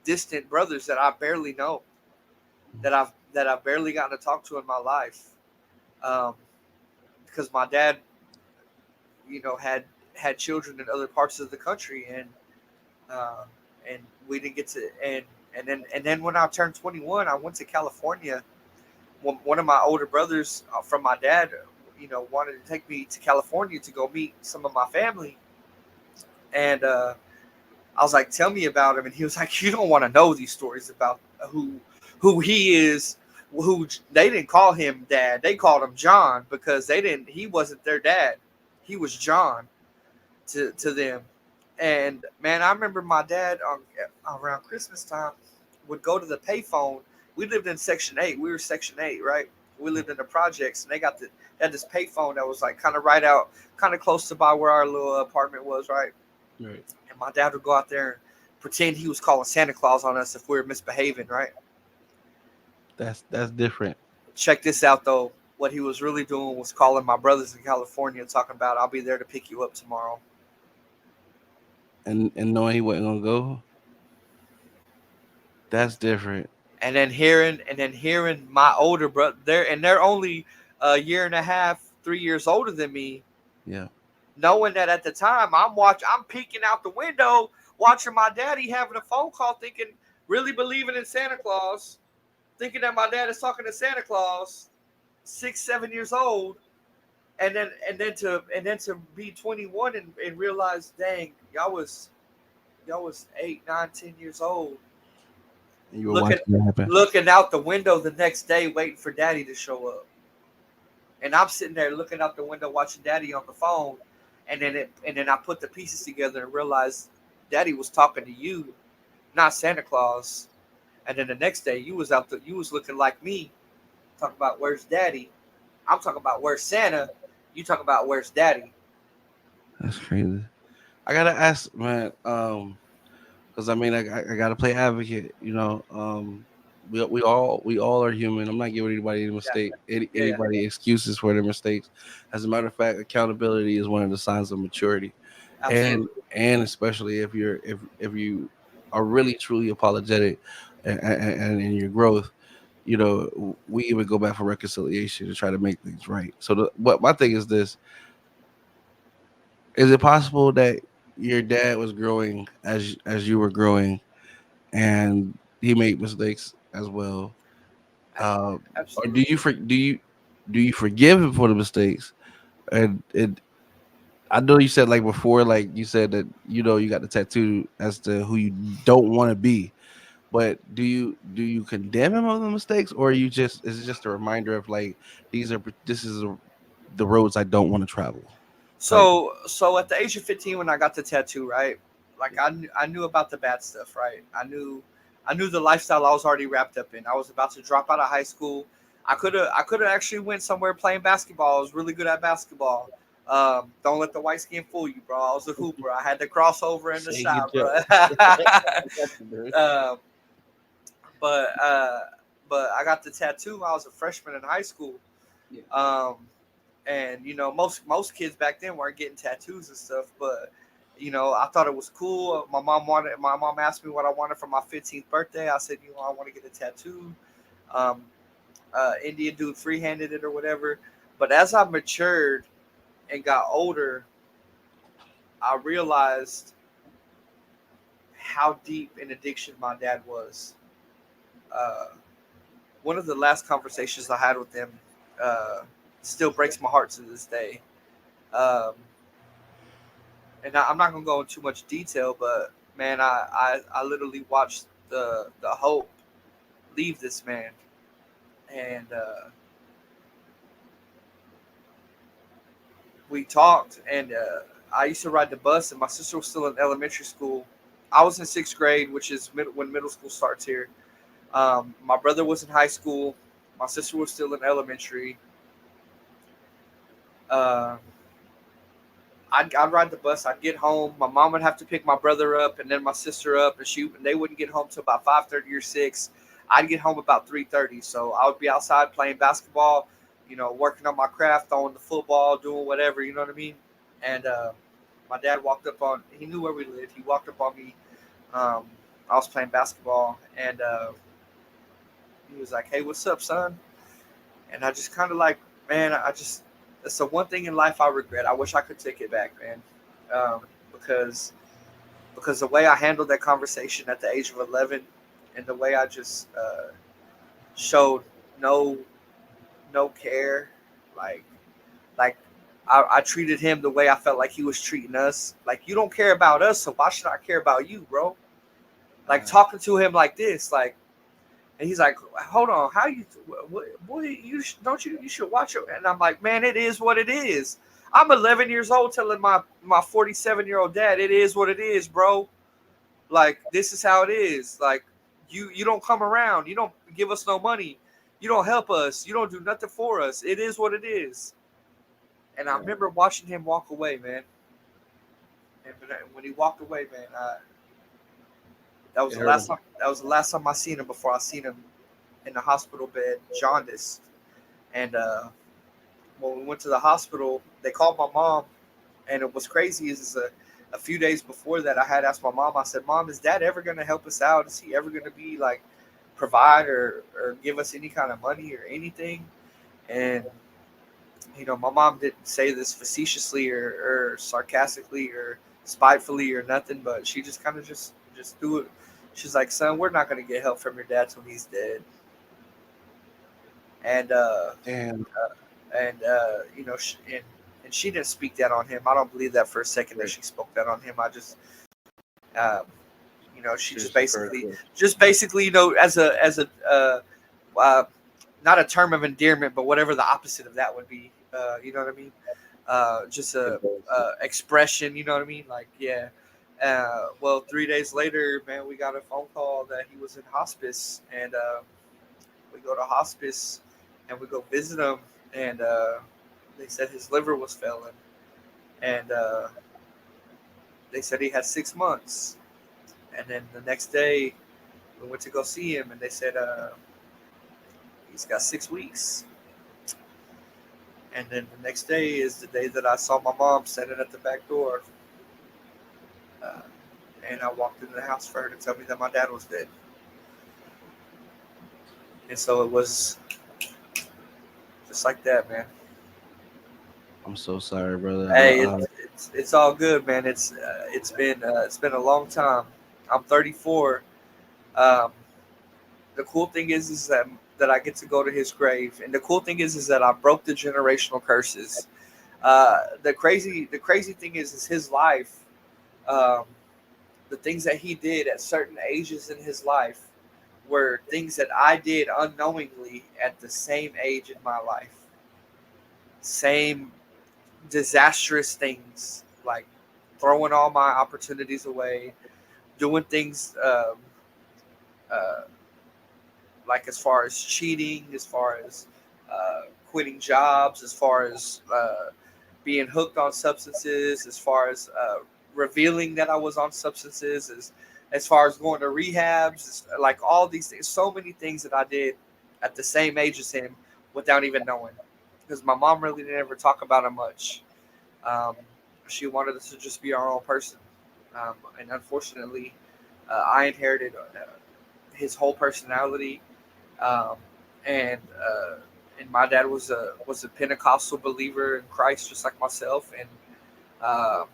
[SPEAKER 2] distant brothers that I barely know, that I've barely gotten to talk to in my life, because my dad, had children in other parts of the country, uh, and we didn't get to, and then when I turned 21, I went to California. One of my older brothers from my dad, wanted to take me to California to go meet some of my family, and I was like, "Tell me about him," and he was like, "You don't want to know these stories about who he is." Who they didn't call him dad, they called him John, because he wasn't their dad, he was John to them. And man, I remember my dad around Christmas time would go to the payphone. We lived in Section 8. We were Section 8, right? We lived in the projects, and they had this payphone that was like kind of right out, kind of close to by where our little apartment was, right?
[SPEAKER 3] right.
[SPEAKER 2] And my dad would go out there and pretend he was calling Santa Claus on us if we were misbehaving, right?
[SPEAKER 3] That's different.
[SPEAKER 2] Check this out, though. What he was really doing was calling my brothers in California, talking about, "I'll be there to pick you up tomorrow."
[SPEAKER 3] And knowing he wasn't gonna go, that's different.
[SPEAKER 2] And then hearing my older brother there, and they're only a year and a half, 3 years older than me,
[SPEAKER 3] Yeah.
[SPEAKER 2] knowing that at the time I'm peeking out the window, watching my daddy having a phone call, thinking, really believing in Santa Claus, thinking that my dad is talking to Santa Claus, 6, 7 years old, and then to be 21 and realize, dang, y'all was 8, 9, 10 years old,
[SPEAKER 3] And you were
[SPEAKER 2] looking
[SPEAKER 3] watching it happen.
[SPEAKER 2] looking out the window the next day, waiting for daddy to show up. And I'm sitting there looking out the window, watching daddy on the phone, and then I put the pieces together and realized daddy was talking to you, not Santa Claus. And then the next day, you was looking like me, talking about, "Where's daddy?" I'm talking about, "Where's Santa?" You talking about, "Where's daddy?"
[SPEAKER 3] That's crazy. I gotta ask, man. Because I mean, I gotta play advocate. We all are human. I'm not giving anybody any
[SPEAKER 2] Yeah,
[SPEAKER 3] mistake,
[SPEAKER 2] yeah, yeah,
[SPEAKER 3] anybody excuses for their mistakes. As a matter of fact, accountability is one of the signs of maturity, and
[SPEAKER 2] absolutely.
[SPEAKER 3] and especially if you are really truly apologetic and in your growth. We even go back for reconciliation to try to make things right. So what my thing is this: is it possible that your dad was growing as you were growing, and he made mistakes as well? Or
[SPEAKER 2] Absolutely.
[SPEAKER 3] do you forgive him for the mistakes? And I know you said like before, like you said that you got the tattoo as to who you don't want to be. But do you condemn him on the mistakes, or you just is it just a reminder of like this is the roads I don't want to travel type?
[SPEAKER 2] So at the age of 15, when I got the tattoo, right? Like, I knew about the bad stuff, right? I knew the lifestyle I was already wrapped up in. I was about to drop out of high school. I could have actually went somewhere playing basketball. I was really good at basketball. Don't let the white skin fool you, bro. I was a hooper. I had the crossover in the
[SPEAKER 3] Say good
[SPEAKER 2] shot,
[SPEAKER 3] job.
[SPEAKER 2] bro. um, but uh, but I got the tattoo when I was a freshman in high school,
[SPEAKER 3] Yeah.
[SPEAKER 2] Um, and most kids back then weren't getting tattoos and stuff, but I thought it was cool. My mom asked me what I wanted for my 15th birthday. I said, I want to get a tattoo. Um, Indian dude free-handed it or whatever. But as I matured and got older, I realized how deep in addiction my dad was. Uh, One of the last conversations I had with him uh, still breaks my heart to this day. Um, and I'm not gonna go into too much detail, but man, I literally watched the hope leave this man, and we talked, and I used to ride the bus, and my sister was still in elementary school. I was in sixth grade, which is when middle school starts here. My brother was in high school. My sister was still in elementary. Uh, I'd ride the bus. I'd get home. My mom would have to pick my brother up and then my sister up, and they wouldn't get home till about 5:30 or 6. I'd get home about 3:30. So I would be outside playing basketball, working on my craft, throwing the football, doing whatever. You know what I mean? And my dad walked up on. He knew where we lived. He walked up on me. Um, I was playing basketball, and he was like, "Hey, what's up, son?" And I just kind of like, man, that's the one thing in life I regret. I wish I could take it back, man, um, because the way I handled that conversation at the age of 11, and the way I just showed no care, like like I treated him the way I felt like he was treating us. Like, you don't care about us, so why should I care about you, bro? Like,
[SPEAKER 3] Right.
[SPEAKER 2] talking to him like this, like. And he's like, "Hold on, how you? Boy, don't you? You should watch it." And I'm like, "Man, it is what it is." I'm 11 years old, telling my 47-year-old dad, "It is what it is, bro. Like, this is how it is. Like, you don't come around, you don't give us no money, you don't help us, you don't do nothing for us. It is what it is." And I remember watching him walk away, man. And when he walked away, man, that was
[SPEAKER 3] It
[SPEAKER 2] the
[SPEAKER 3] hurt
[SPEAKER 2] last
[SPEAKER 3] him.
[SPEAKER 2] time. That was the last time I seen him before I seen him in the hospital bed, jaundiced. And when we went to the hospital, they called my mom, and it was crazy. Is a few days before that, I had asked my mom. I said, "Mom, is Dad ever going to help us out? Is he ever going to be like provide or give us any kind of money or anything?" And my mom didn't say this facetiously or sarcastically or spitefully or nothing, but she just kind of just threw it. She's like, "Son, we're not going to get help from your dad till he's dead." And
[SPEAKER 3] And
[SPEAKER 2] and she didn't speak that on him. I don't believe that for a second that
[SPEAKER 3] right.
[SPEAKER 2] she spoke that on him. I just, um, she
[SPEAKER 3] She just referred to it.
[SPEAKER 2] just basically, as a uh, not a term of endearment, but whatever the opposite of that would be. You know what I mean? Just a expression. You know what I mean? Like, yeah. Well, 3 days later, man, we got a phone call that he was in hospice, and we go to hospice and we go visit him, and they said his liver was failing, and they said he had 6 months. And then the next day, we went to go see him, and they said he's got 6 weeks. And then the next day is the day that I saw my mom standing at the back door, uh, and I walked into the house for her to tell me that my dad was dead. And so it was just like that, man.
[SPEAKER 3] I'm so sorry, brother.
[SPEAKER 2] Hey, it's all good, man. It's been a long time. I'm 34. Um, the cool thing is that I get to go to his grave, and the cool thing is that I broke the generational curses. The crazy thing is his life. Um, the things that he did at certain ages in his life were things that I did unknowingly at the same age in my life. Same disastrous things, like throwing all my opportunities away, doing things uh, like as far as cheating, as far as quitting jobs, as far as being hooked on substances, as far as revealing that I was on substances, as far as going to rehabs, like all these things, so many things that I did at the same age as him without even knowing. because my mom really didn't ever talk about him much. Um, she wanted us to just be our own person, and unfortunately, I inherited his whole personality, um, and and my dad was a Pentecostal believer in Christ, just like myself, uh,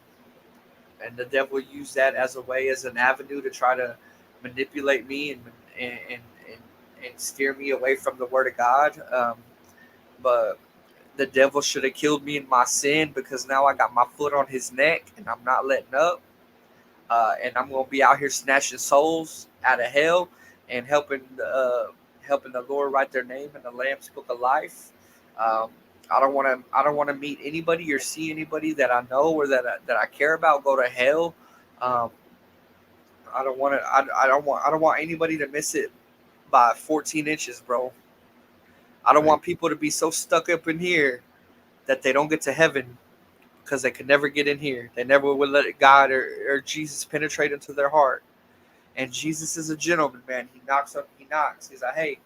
[SPEAKER 2] and the devil used that as a way, as an avenue to try to manipulate me and and, and, and steer me away from the Word of God. But the devil should have killed me in my sin, because now I got my foot on his neck and I'm not letting up. And I'm gonna be out here snatching souls out of hell and helping the Lord write their name in the Lamb's Book of Life. Um, I don't want to meet anybody or see anybody that I know or that I care about go to hell. Um, I don't want to. I don't want anybody to miss it by 14 inches, bro. I don't
[SPEAKER 3] Right.
[SPEAKER 2] want people to be so stuck up in here that they don't get to heaven because they could never get in here. They never would let God or Jesus penetrate into their heart. And Jesus is a gentleman, man. He knocks up. He knocks. He's like, "Hey,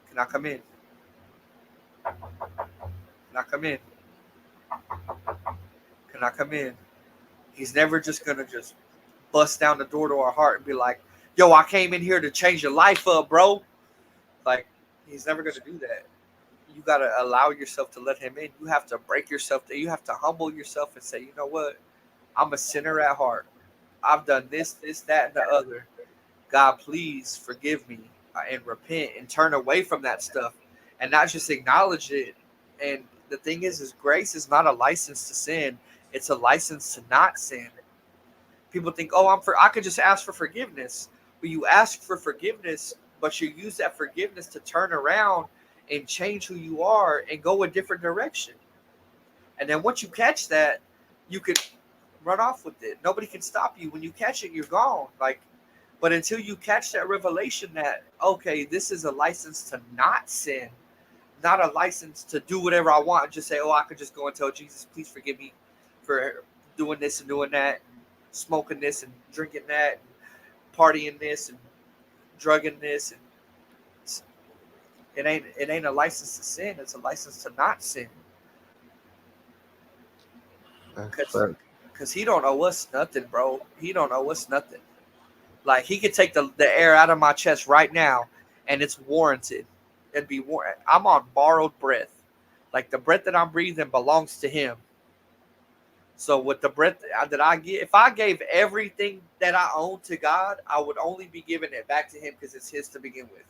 [SPEAKER 2] can I come in? Can I come in? Can I come in?" He's never just gonna just bust down the door to our heart and be like, "Yo, I came in here to change your life up, bro." Like, he's never gonna do that. You gotta allow yourself to let him in. You have to break yourself. You have to humble yourself and say, "You know what? I'm a sinner at heart. I've done this, that, and the other. God, please forgive me and repent and turn away from that stuff and not just acknowledge it." And the thing is grace is not a license to sin. It's a license to not sin. People think, "Oh, I could just ask for forgiveness." But you ask for forgiveness, but you use that forgiveness to turn around and change who you are and go a different direction. And then once you catch that, you could run off with it. Nobody can stop you. When you catch it, you're gone. Like, but until you catch that revelation that, okay, this is a license to not sin, not a license to do whatever I want, and just say, "Oh, I could just go and tell Jesus, please forgive me for doing this and doing that, and smoking this and drinking that, and partying this and drugging this." And it ain't a license to sin. It's a license to not sin.
[SPEAKER 3] That's
[SPEAKER 2] Cause,
[SPEAKER 3] fact.
[SPEAKER 2] Cause he don't owe us nothing, bro. He don't owe us nothing. Like, he could take the air out of my chest right now, and it's warranted. It'd be I'm on borrowed breath. Like, the breath that I'm breathing belongs to him. So with the breath that I get, if I gave everything that I own to God, I would only be giving it back to him because it's his to begin with.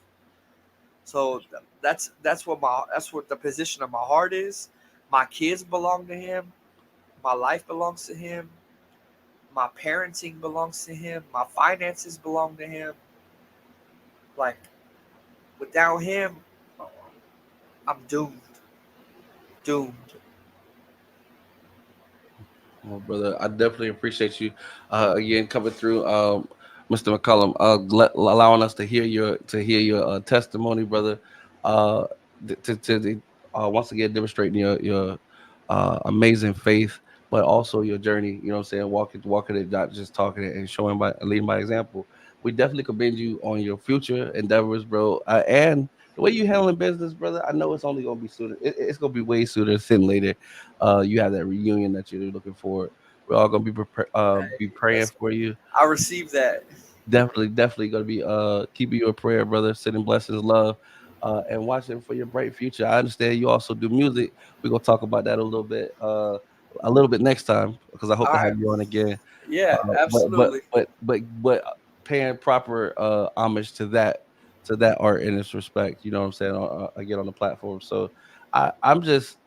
[SPEAKER 2] So that's what the position of my heart is. My kids belong to him. My life belongs to him. My parenting belongs to him. My finances belong to him. Like, without him, I'm doomed. Doomed.
[SPEAKER 3] Well, brother, I definitely appreciate you again coming through, Mr. McCallum, allowing us to hear your testimony, brother. Uh, once again demonstrating your amazing faith, but also your journey. You know what I'm saying? Walking it, not just talking it, and showing by leading by example. We definitely commend you on your future endeavors, bro, and the way you handling business, brother. I know it's only gonna be sooner. It's gonna be way sooner than later. You have that reunion that you're looking for. We're all gonna be
[SPEAKER 2] Hey,
[SPEAKER 3] praying for you.
[SPEAKER 2] I received that.
[SPEAKER 3] Definitely gonna be keeping you in prayer, brother. Sending blessings, love, and watching for your bright future. I understand you also do music. We're gonna talk about that a little bit next time because I hope
[SPEAKER 2] All
[SPEAKER 3] to
[SPEAKER 2] right.
[SPEAKER 3] have you on again.
[SPEAKER 2] Yeah,
[SPEAKER 3] But but
[SPEAKER 2] absolutely.
[SPEAKER 3] but but but paying proper homage to that art in its respect. You know what I'm saying? Again on the platform. So I'm just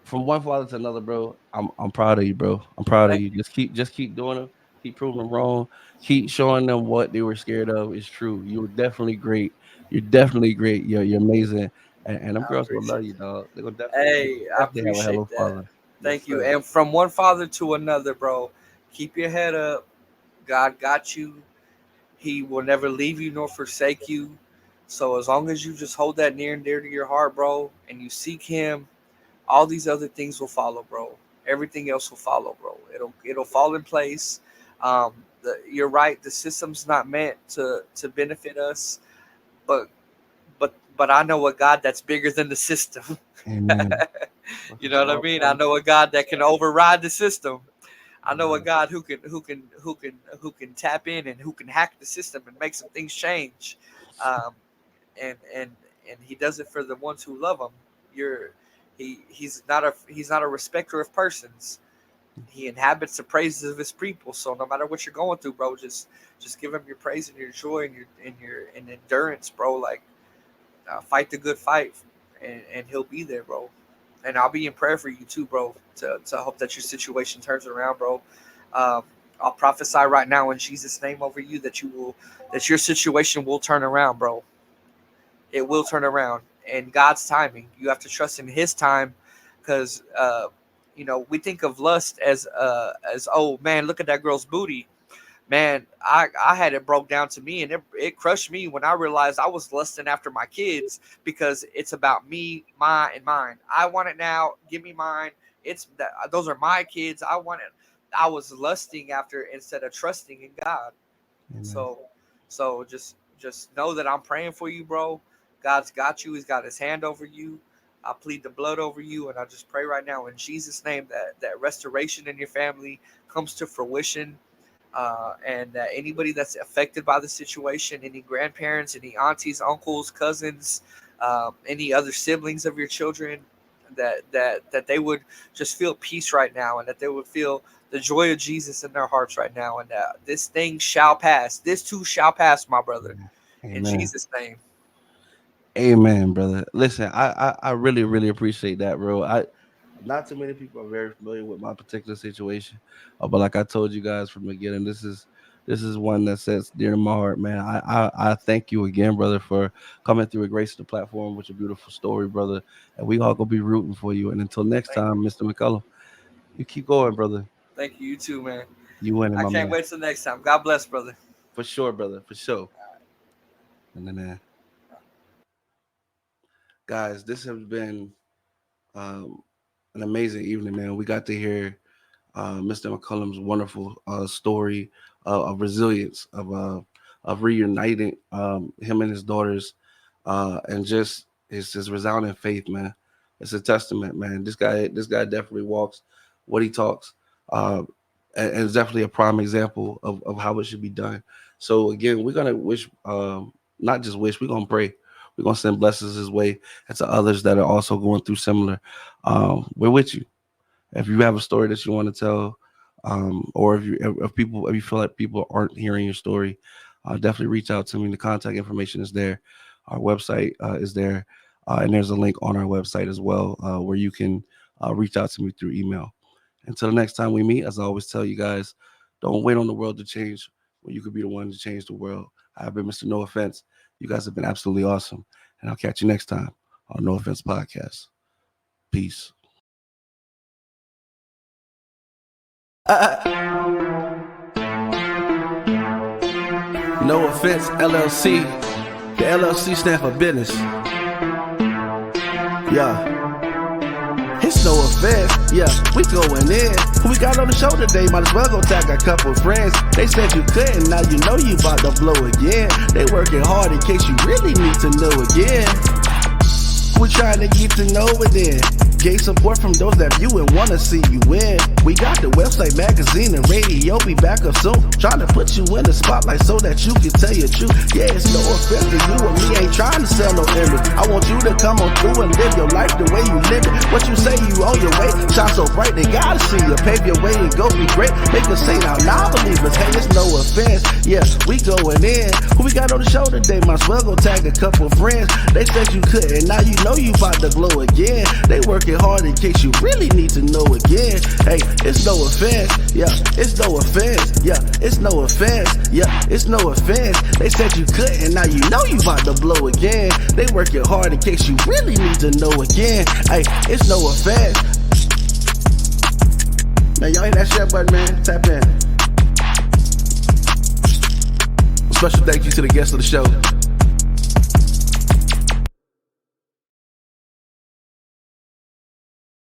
[SPEAKER 3] from one father to another, bro. I'm proud of you, bro. I'm proud of
[SPEAKER 2] Thank
[SPEAKER 3] you.
[SPEAKER 2] you.
[SPEAKER 3] Just keep doing them. Keep proving them wrong. Keep showing them what they were scared of is true. You were definitely great. You're definitely great. You're amazing. And them
[SPEAKER 2] I
[SPEAKER 3] girls will love
[SPEAKER 2] appreciate
[SPEAKER 3] you,
[SPEAKER 2] you.
[SPEAKER 3] dog. They
[SPEAKER 2] Hey, I
[SPEAKER 3] definitely have a hell
[SPEAKER 2] appreciate
[SPEAKER 3] of a
[SPEAKER 2] that.
[SPEAKER 3] father. Yes,
[SPEAKER 2] Thank you.
[SPEAKER 3] sir.
[SPEAKER 2] And from one father to another, bro, keep your head up. God got you. He will never leave you nor forsake you. So as long as you just hold that near and dear to your heart, bro, and you seek him, all these other things will follow, bro. Everything else will follow, bro. It'll fall in place. You're right. The system's not meant to benefit us, but but I know a God that's bigger than the system.
[SPEAKER 3] Amen.
[SPEAKER 2] You know what I mean? I know a God that can override the system. I know a
[SPEAKER 3] Amen.
[SPEAKER 2] God who can tap in and who can hack the system and make some things change. Um, and and and he does it for the ones who love him. You're he's not a respecter of persons. He inhabits the praises of his people. So no matter what you're going through, bro, just give him your praise and your joy and endurance, bro. Like fight the good fight, and he'll be there, bro. And I'll be in prayer for you too, bro. To hope that your situation turns around, bro. Um, I'll prophesy right now in Jesus' name over you that your situation will turn around, bro. It will turn around in God's timing. You have to trust in His time, because we think of lust as oh man, look at that girl's booty. Man, I had it broke down to me, and it crushed me when I realized I was lusting after my kids, because it's about me, mine, and mine. I want it now. Give me mine. Those are my kids. I want it. I was lusting after instead of trusting in God.
[SPEAKER 3] Amen.
[SPEAKER 2] So just know that I'm praying for you, bro. God's got you. He's got His hand over you. I plead the blood over you, and I just pray right now in Jesus' name that restoration in your family comes to fruition. And anybody that's affected by the situation, any grandparents, any aunties, uncles, cousins, any other siblings of your children, that they would just feel peace right now, and that they would feel the joy of Jesus in their hearts right now, and that this thing shall pass. This too shall pass, my brother, in
[SPEAKER 3] Amen.
[SPEAKER 2] Jesus' name.
[SPEAKER 3] Amen, brother. Listen, I really, really appreciate that, bro. Not too many people are very familiar with my particular situation, but like I told you guys from the beginning, this is one that sits dear to my heart, man. I thank you again, brother, for coming through and gracing the platform with your beautiful story, brother. And we all gonna be rooting for you. And until next
[SPEAKER 2] Thank
[SPEAKER 3] time,
[SPEAKER 2] you.
[SPEAKER 3] Mr. McCallum, you keep going, brother.
[SPEAKER 2] Thank you. You too, man.
[SPEAKER 3] You winning,
[SPEAKER 2] I
[SPEAKER 3] my
[SPEAKER 2] can't
[SPEAKER 3] man.
[SPEAKER 2] wait till next time. God bless, brother.
[SPEAKER 3] For sure, brother. For sure. And then, guys, this has been um, an amazing evening, man. We got to hear Mr. McCullum's wonderful story of resilience, of reuniting him and his daughters, and just his resounding faith, man. It's a testament, man. This guy definitely walks what he talks, uh, and it's definitely a prime example of how it should be done. So again, we're gonna wish, not just wish, we're gonna pray. We're gonna send blessings his way and to others that are also going through similar. We're with you. If you have a story that you want to tell, or if you feel like people aren't hearing your story, definitely reach out to me. The contact information is there. Our website is there, and there's a link on our website as well, where you can reach out to me through email. Until the next time we meet, as I always tell you guys, don't wait on the world to change when you could be the one to change the world. I've been Mr. No Offense. You guys have been absolutely awesome, and I'll catch you next time on No Offense Podcast. Peace.
[SPEAKER 1] No Offense LLC. The LLC stand for business. Yeah. It's no offense, yeah, we going in. Who we got on the show today? Might as well go tag a couple friends. They said you couldn't, now you know you about to blow again. They working hard in case you really need to know again. We're trying to get to know it then. Gain support from those that view and wanna see you win. We got the website, magazine, and radio. Be back up soon. Trying to put you in the spotlight so that you can tell your truth. Yeah, it's no offense to you and me. Ain't trying to sell no image. I want you to come on through and live your life the way you live it. What you say you on your way, shine so bright they gotta see you. Pave your way and go be great. Make us say now, non-believers. Hey, it's no offense. Yeah, we going in. Who we got on the show today? Might as well go tag a couple friends. They said you couldn't, now you know you about to glow again. They working hard in case you really need to know again. Hey, it's no offense. Yeah, it's no offense. Yeah, it's no offense. Yeah, it's no offense. They said you couldn't, now you know you about to blow again. They working hard in case you really need to know again. Hey, it's no offense. Man, y'all hit that share button, man. Tap in. Special thank you to the guests of the show.